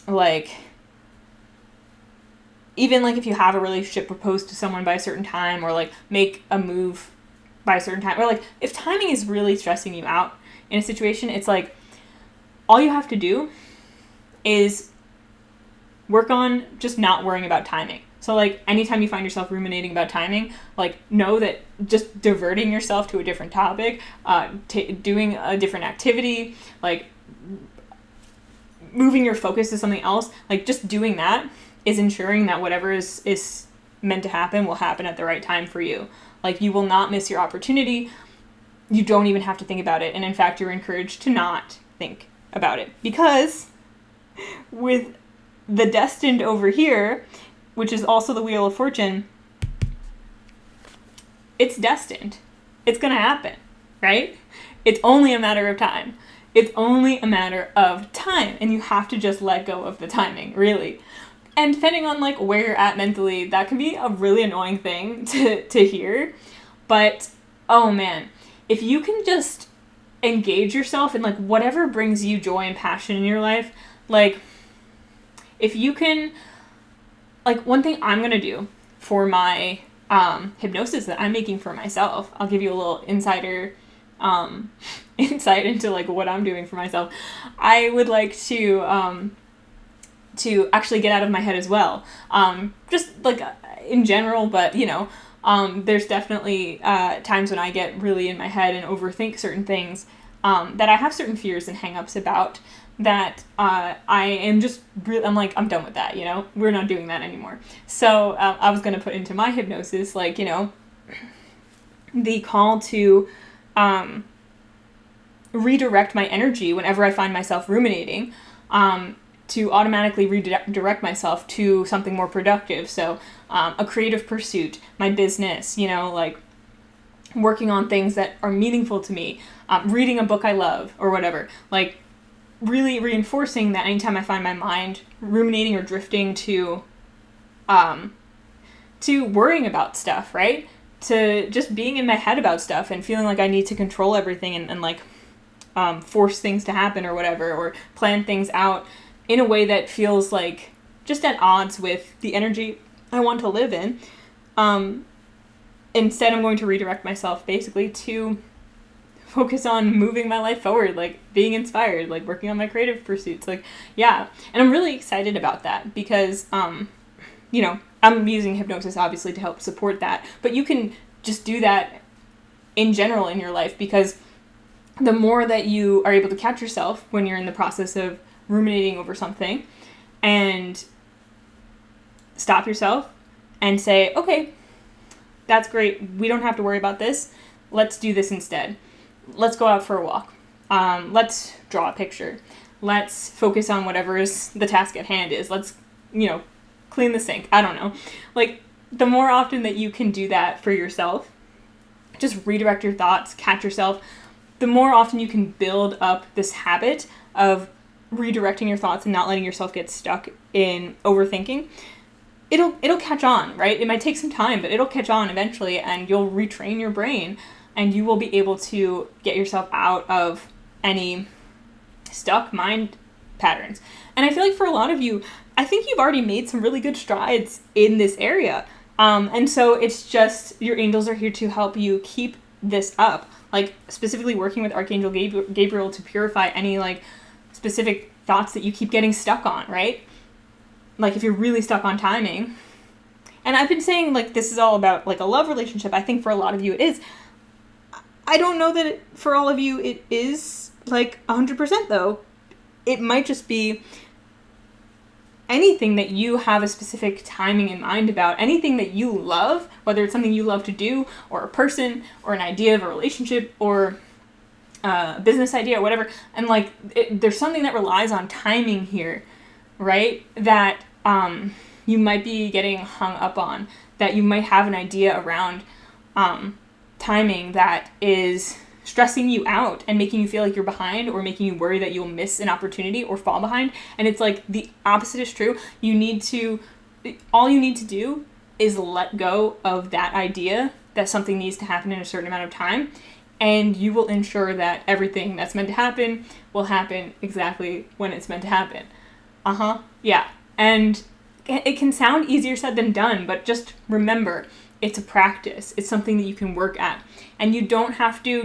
like even like if you have a relationship, propose to someone by a certain time, or like make a move by a certain time, or like if timing is really stressing you out in a situation, it's like all you have to do is work on just not worrying about timing. So like anytime you find yourself ruminating about timing, like know that just diverting yourself to a different topic, doing a different activity, like moving your focus to something else, like just doing that is ensuring that whatever is meant to happen will happen at the right time for you. Like you will not miss your opportunity. You don't even have to think about it. And in fact, you're encouraged to not think about it, because with the destined over here, which is also the Wheel of Fortune, it's destined. It's going to happen, right? It's only a matter of time. It's only a matter of time, and you have to just let go of the timing, really. And depending on like where you're at mentally, that can be a really annoying thing to hear. But, oh man, if you can just engage yourself in like whatever brings you joy and passion in your life, like If you can, like, one thing I'm going to do for my hypnosis that I'm making for myself, I'll give you a little insider insight into like what I'm doing for myself. I would like to actually get out of my head as well. Just like in general, but you know, there's definitely times when I get really in my head and overthink certain things that I have certain fears and hang-ups about that I am just really, I'm like, I'm done with that, you know? We're not doing that anymore. So I was going to put into my hypnosis, like, you know, the call to redirect my energy whenever I find myself ruminating, to automatically redirect myself to something more productive. So a creative pursuit, my business, you know, like working on things that are meaningful to me, reading a book I love or whatever, like really reinforcing that anytime I find my mind ruminating or drifting to worrying about stuff, right? To just being in my head about stuff and feeling like I need to control everything and like force things to happen or whatever, or plan things out in a way that feels like just at odds with the energy I want to live in. Instead, I'm going to redirect myself basically to focus on moving my life forward, like being inspired, like working on my creative pursuits, like, yeah. And I'm really excited about that because, you know, I'm using hypnosis obviously to help support that, but you can just do that in general in your life, because the more that you are able to catch yourself when you're in the process of ruminating over something and stop yourself and say, okay, that's great. We don't have to worry about this. Let's do this instead. Let's go out for a walk. Let's draw a picture. Let's focus on whatever is the task at hand is. Let's, you know, clean the sink. I don't know. Like, the more often that you can do that for yourself, just redirect your thoughts, catch yourself, the more often you can build up this habit of redirecting your thoughts and not letting yourself get stuck in overthinking. It'll catch on, right? It might take some time, but it'll catch on eventually, and you'll retrain your brain, and you will be able to get yourself out of any stuck mind patterns. And I feel like for a lot of you, I think you've already made some really good strides in this area. And so it's just, your angels are here to help you keep this up. Like, specifically working with Archangel Gabriel to purify any, like, specific thoughts that you keep getting stuck on, right? Like, if you're really stuck on timing. And I've been saying, like, this is all about, like, a love relationship. I think for a lot of you it is. I don't know that for all of you it is, like, 100% though. It might just be anything that you have a specific timing in mind about, anything that you love, whether it's something you love to do, or a person, or an idea of a relationship, or a business idea, or whatever. And, like, there's something that relies on timing here, right? That you might be getting hung up on, that you might have an idea around timing that is stressing you out and making you feel like you're behind, or making you worry that you'll miss an opportunity or fall behind. And it's like the opposite is true. All you need to do is let go of that idea that something needs to happen in a certain amount of time, and you will ensure that everything that's meant to happen will happen exactly when it's meant to happen. Yeah. And it can sound easier said than done, but just remember, it's a practice. It's something that you can work at. And you don't have to,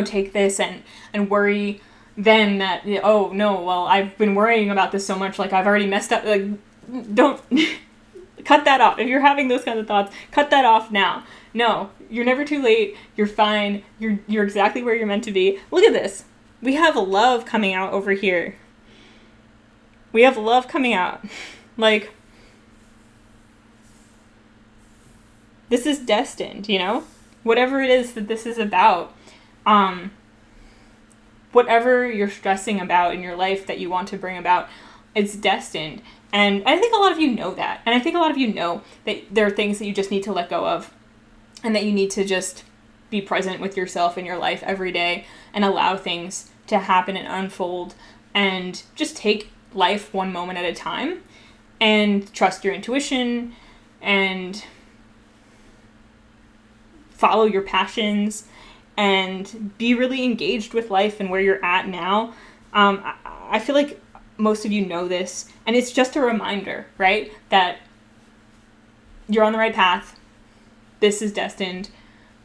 take this and worry then that, oh no, well, I've been worrying about this so much, like I've already messed up. Like, don't cut that off. If you're having those kinds of thoughts, cut that off now. No, you're never too late. You're fine. You're exactly where you're meant to be. Look at this. We have love coming out over here. We have love coming out. Like, this is destined, Whatever it is that this is about, whatever you're stressing about in your life that you want to bring about, it's destined. And I think a lot of you know that. And I think a lot of you know that there are things that you just need to let go of, and that you need to just be present with yourself in your life every day and allow things to happen and unfold, and just take life one moment at a time and trust your intuition and follow your passions and be really engaged with life and where you're at now. I feel like most of you know this, and it's just a reminder, right? That you're on the right path. This is destined.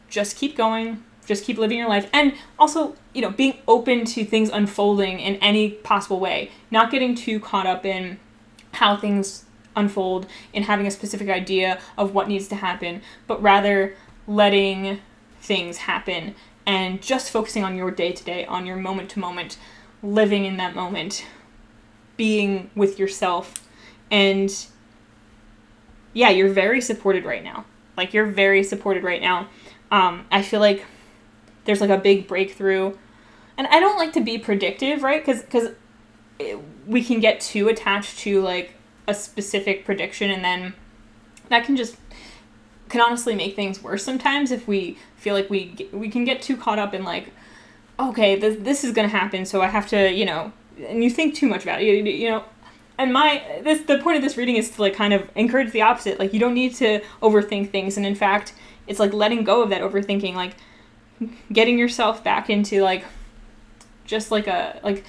Just keep going. Just keep living your life. And also, being open to things unfolding in any possible way. Not getting too caught up in how things unfold, in having a specific idea of what needs to happen, but rather letting things happen and just focusing on your day-to-day, on your moment-to-moment, living in that moment, being with yourself. And yeah, you're very supported right now. Like, you're very supported right now. I feel like there's like a big breakthrough. And I don't like to be predictive, right? Because we can get too attached to like a specific prediction, and then that can honestly make things worse sometimes if we feel like we can get too caught up in like, okay, this is going to happen, so I have to, and you think too much about it, and the point of this reading is to like kind of encourage the opposite. Like, you don't need to overthink things, and in fact, it's like letting go of that overthinking, like getting yourself back into like just like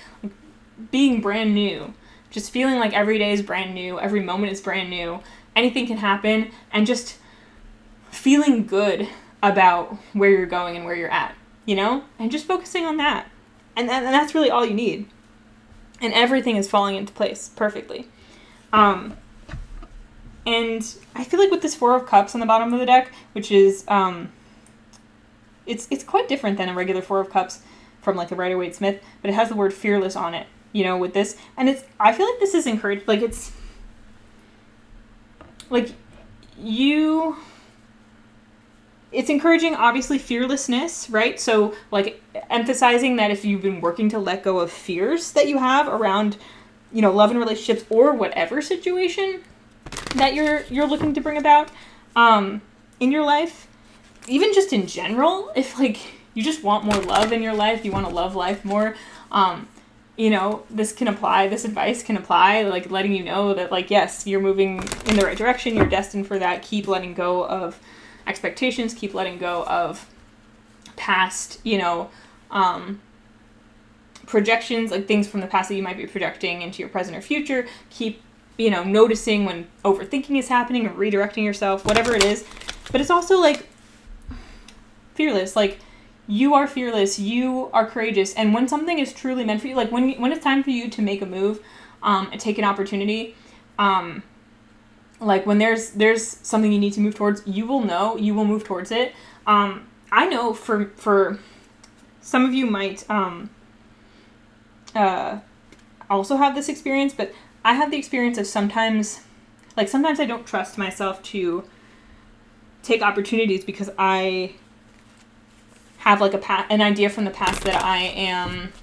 being brand new, just feeling like every day is brand new, every moment is brand new, anything can happen, and just feeling good about where you're going and where you're at, and just focusing on that, and that's really all you need, and everything is falling into place perfectly. And I feel like with this Four of Cups on the bottom of the deck, which is it's quite different than a regular Four of Cups from like the Rider-Waite-Smith, but it has the word fearless on it, with this. And I feel like this is encouraged, like it's like it's encouraging, obviously, fearlessness, right? So like emphasizing that if you've been working to let go of fears that you have around, love and relationships or whatever situation that you're looking to bring about in your life, even just in general, if like you just want more love in your life, you want to love life more, this advice can apply, like letting you know that like, yes, you're moving in the right direction, you're destined for that. Keep letting go of expectations, keep letting go of past, projections, like things from the past that you might be projecting into your present or future. Keep, noticing when overthinking is happening or redirecting yourself, whatever it is. But it's also like fearless, like you are fearless, you are courageous, and when something is truly meant for you, like when it's time for you to make a move, and take an opportunity, like when there's something you need to move towards, you will move towards it. I know for some of you might also have this experience, but I have the experience of sometimes I don't trust myself to take opportunities because I have like an idea from the past that I am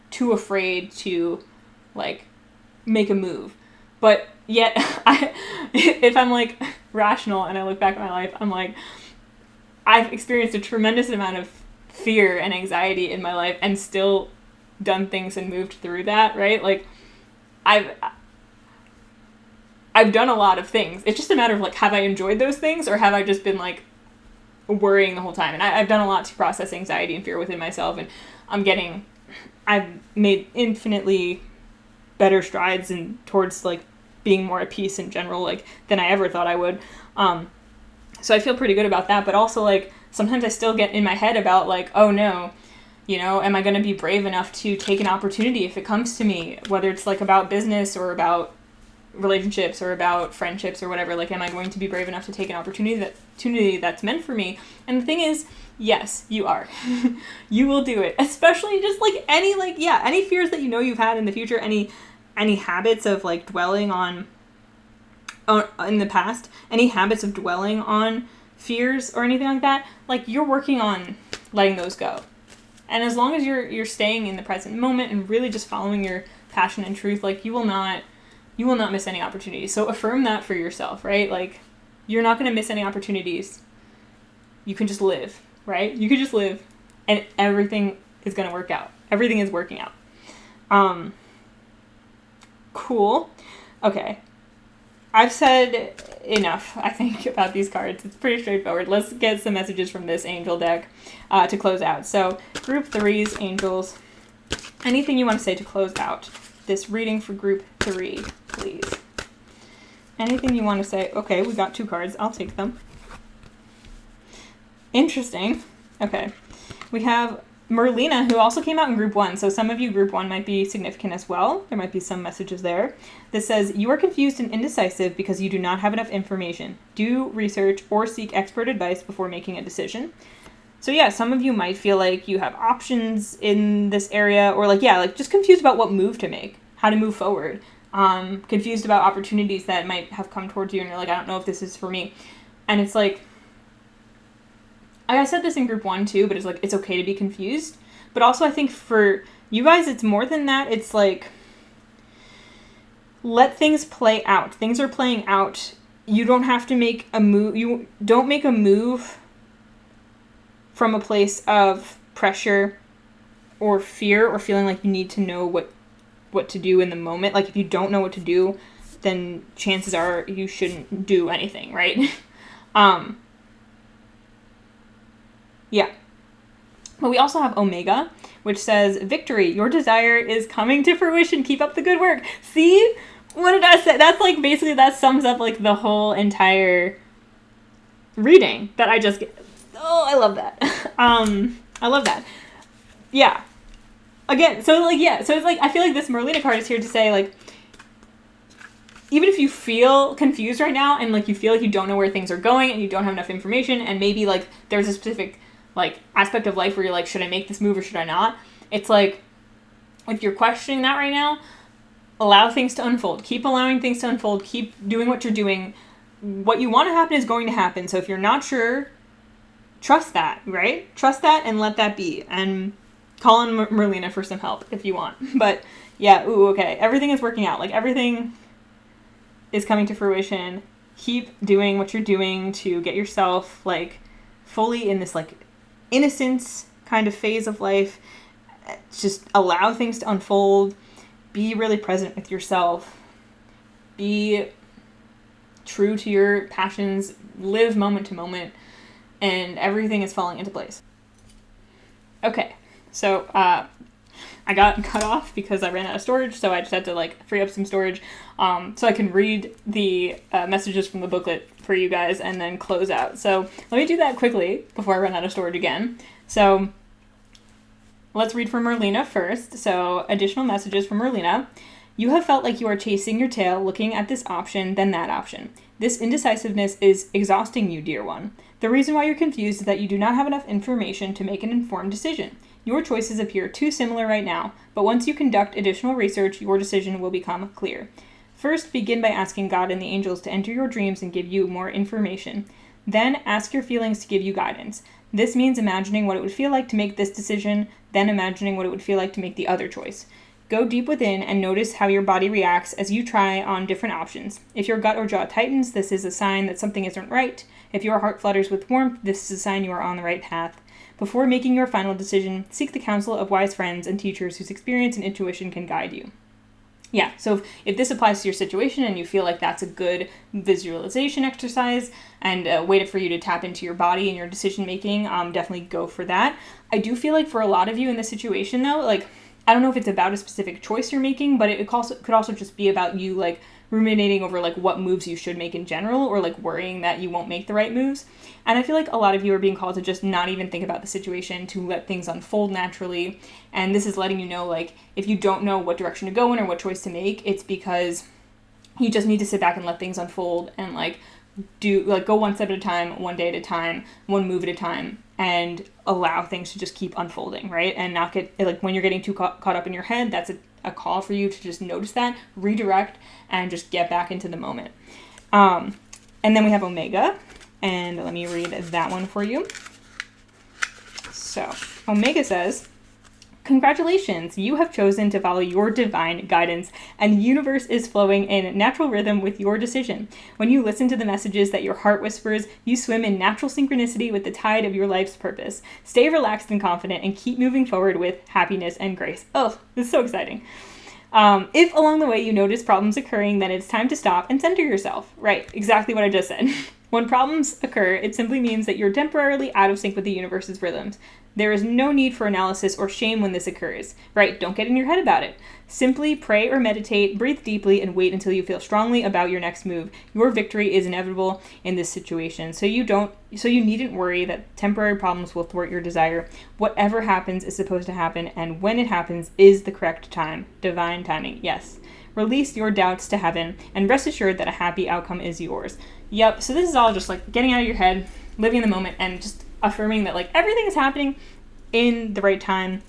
too afraid to like make a move. But yet if I'm like rational and I look back at my life, I'm like, I've experienced a tremendous amount of fear and anxiety in my life and still done things and moved through that, right? Like I've done a lot of things. It's just a matter of like, have I enjoyed those things or have I just been like worrying the whole time? And I've done a lot to process anxiety and fear within myself, and I've made infinitely better strides and towards like being more at peace in general, like than I ever thought I would. So I feel pretty good about that, but also like sometimes I still get in my head about like, oh no, am I going to be brave enough to take an opportunity if it comes to me, whether it's like about business or about relationships or about friendships or whatever. Like, am I going to be brave enough to take an opportunity that's meant for me? And the thing is, yes, you are. You will do it, especially just like any fears that you've had in the future, any habits of like dwelling on in the past, any habits of dwelling on fears or anything like that, like you're working on letting those go. And as long as you're staying in the present moment and really just following your passion and truth, like you will not miss any opportunities. So affirm that for yourself, right? Like you're not going to miss any opportunities. You can just live, right? You can just live and everything is going to work out. Everything is working out. Cool. Okay. I've said enough, I think, about these cards. It's pretty straightforward. Let's get some messages from this angel deck to close out. So, group 3's angels. Anything you want to say to close out this reading for group 3, please. Anything you want to say? Okay, we got 2 cards. I'll take them. Interesting. Okay. We have Merlina, who also came out in group 1. So some of you group 1 might be significant as well. There might be some messages there. This says, you are confused and indecisive because you do not have enough information. Do research or seek expert advice before making a decision. So yeah, some of you might feel like you have options in this area, or like, yeah, like just confused about what move to make, how to move forward. Confused about opportunities that might have come towards you and you're like, I don't know if this is for me. And it's like, I said this in group 1 too, but it's like, it's okay to be confused. But also I think for you guys, it's more than that. It's like, let things play out. Things are playing out. You don't have to make a move. You don't make a move from a place of pressure or fear or feeling like you need to know what to do in the moment. Like if you don't know what to do, then chances are you shouldn't do anything, right? Yeah. But we also have Omega, which says, victory, your desire is coming to fruition. Keep up the good work. See? What did I say? That's like, basically that sums up like the whole entire reading that I just get. Oh, I love that. I love that. Yeah. Again, so like, yeah. So it's like, I feel like this Merlina card is here to say like, even if you feel confused right now and like you feel like you don't know where things are going and you don't have enough information and maybe like there's a specific like aspect of life where you're like, should I make this move or should I not? It's like, if you're questioning that right now, allow things to unfold. Keep allowing things to unfold. Keep doing what you're doing. What you want to happen is going to happen. So if you're not sure, trust that, right? Trust that and let that be. And call on Merlina for some help if you want. But yeah, ooh, okay. Everything is working out. Like everything is coming to fruition. Keep doing what you're doing to get yourself like fully in this like innocence kind of phase of life. Just allow things to unfold. Be really present with yourself. Be true to your passions. Live moment to moment. And everything is falling into place. Okay, so I got cut off because I ran out of storage, so I just had to like free up some storage so I can read the messages from the booklet for you guys and then close out. So let me do that quickly before I run out of storage again. So let's read from Merlina first. So additional messages from Merlina. You have felt like you are chasing your tail, looking at this option, then that option. This indecisiveness is exhausting you, dear one. The reason why you're confused is that you do not have enough information to make an informed decision. Your choices appear too similar right now, but once you conduct additional research, your decision will become clear. First, begin by asking God and the angels to enter your dreams and give you more information. Then, ask your feelings to give you guidance. This means imagining what it would feel like to make this decision, then imagining what it would feel like to make the other choice. Go deep within and notice how your body reacts as you try on different options. If your gut or jaw tightens, this is a sign that something isn't right. If your heart flutters with warmth, this is a sign you are on the right path. Before making your final decision, seek the counsel of wise friends and teachers whose experience and intuition can guide you. Yeah, so if this applies to your situation and you feel like that's a good visualization exercise and a way for you to tap into your body and your decision making, definitely go for that. I do feel like for a lot of you in this situation though, like, I don't know if it's about a specific choice you're making, but it could also just be about you like ruminating over like what moves you should make in general, or like worrying that you won't make the right moves. And I feel like a lot of you are being called to just not even think about the situation, to let things unfold naturally. And this is letting you know, like, if you don't know what direction to go in or what choice to make, it's because you just need to sit back and let things unfold and like go one step at a time, one day at a time, one move at a time, and allow things to just keep unfolding, right? And not get, like, when you're getting too caught up in your head, that's a call for you to just notice that, redirect, and just get back into the moment. And then we have Omega, and let me read that one for you. So, Omega says, congratulations, you have chosen to follow your divine guidance, and the universe is flowing in natural rhythm with your decision. When you listen to the messages that your heart whispers, you swim in natural synchronicity with the tide of your life's purpose. Stay relaxed and confident, and keep moving forward with happiness and grace. Oh, this is so exciting. If along the way you notice problems occurring, then it's time to stop and center yourself. Right, exactly what I just said. When problems occur, it simply means that you're temporarily out of sync with the universe's rhythms. There is no need for analysis or shame when this occurs, right? Don't get in your head about it. Simply pray or meditate, breathe deeply, and wait until you feel strongly about your next move. Your victory is inevitable in this situation, so you needn't worry that temporary problems will thwart your desire. Whatever happens is supposed to happen, and when it happens is the correct time. Divine timing, yes. Release your doubts to heaven, and rest assured that a happy outcome is yours. Yep, so this is all just like getting out of your head, living in the moment, and just affirming that like everything is happening in the right time.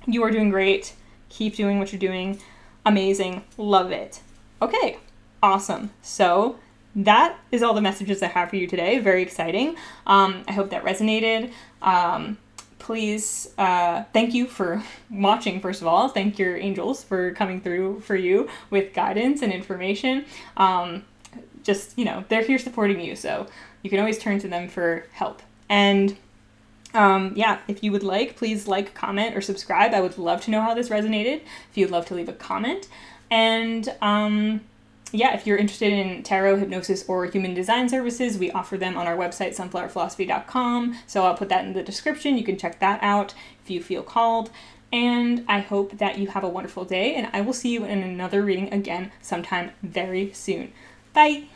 You are doing great. Keep doing what you're doing. Amazing. Love it. Okay, awesome. So that is all the messages I have for you today. Very exciting. I hope that resonated. Please, thank you for watching, first of all. Thank your angels for coming through for you with guidance and information. They're here supporting you, so you can always turn to them for help. And if you would like, please like, comment, or subscribe. I would love to know how this resonated. If you'd love to leave a comment. And if you're interested in tarot, hypnosis, or human design services, we offer them on our website, sunflowerphilosophy.com. So I'll put that in the description. You can check that out if you feel called. And I hope that you have a wonderful day, and I will see you in another reading again sometime very soon. Bye!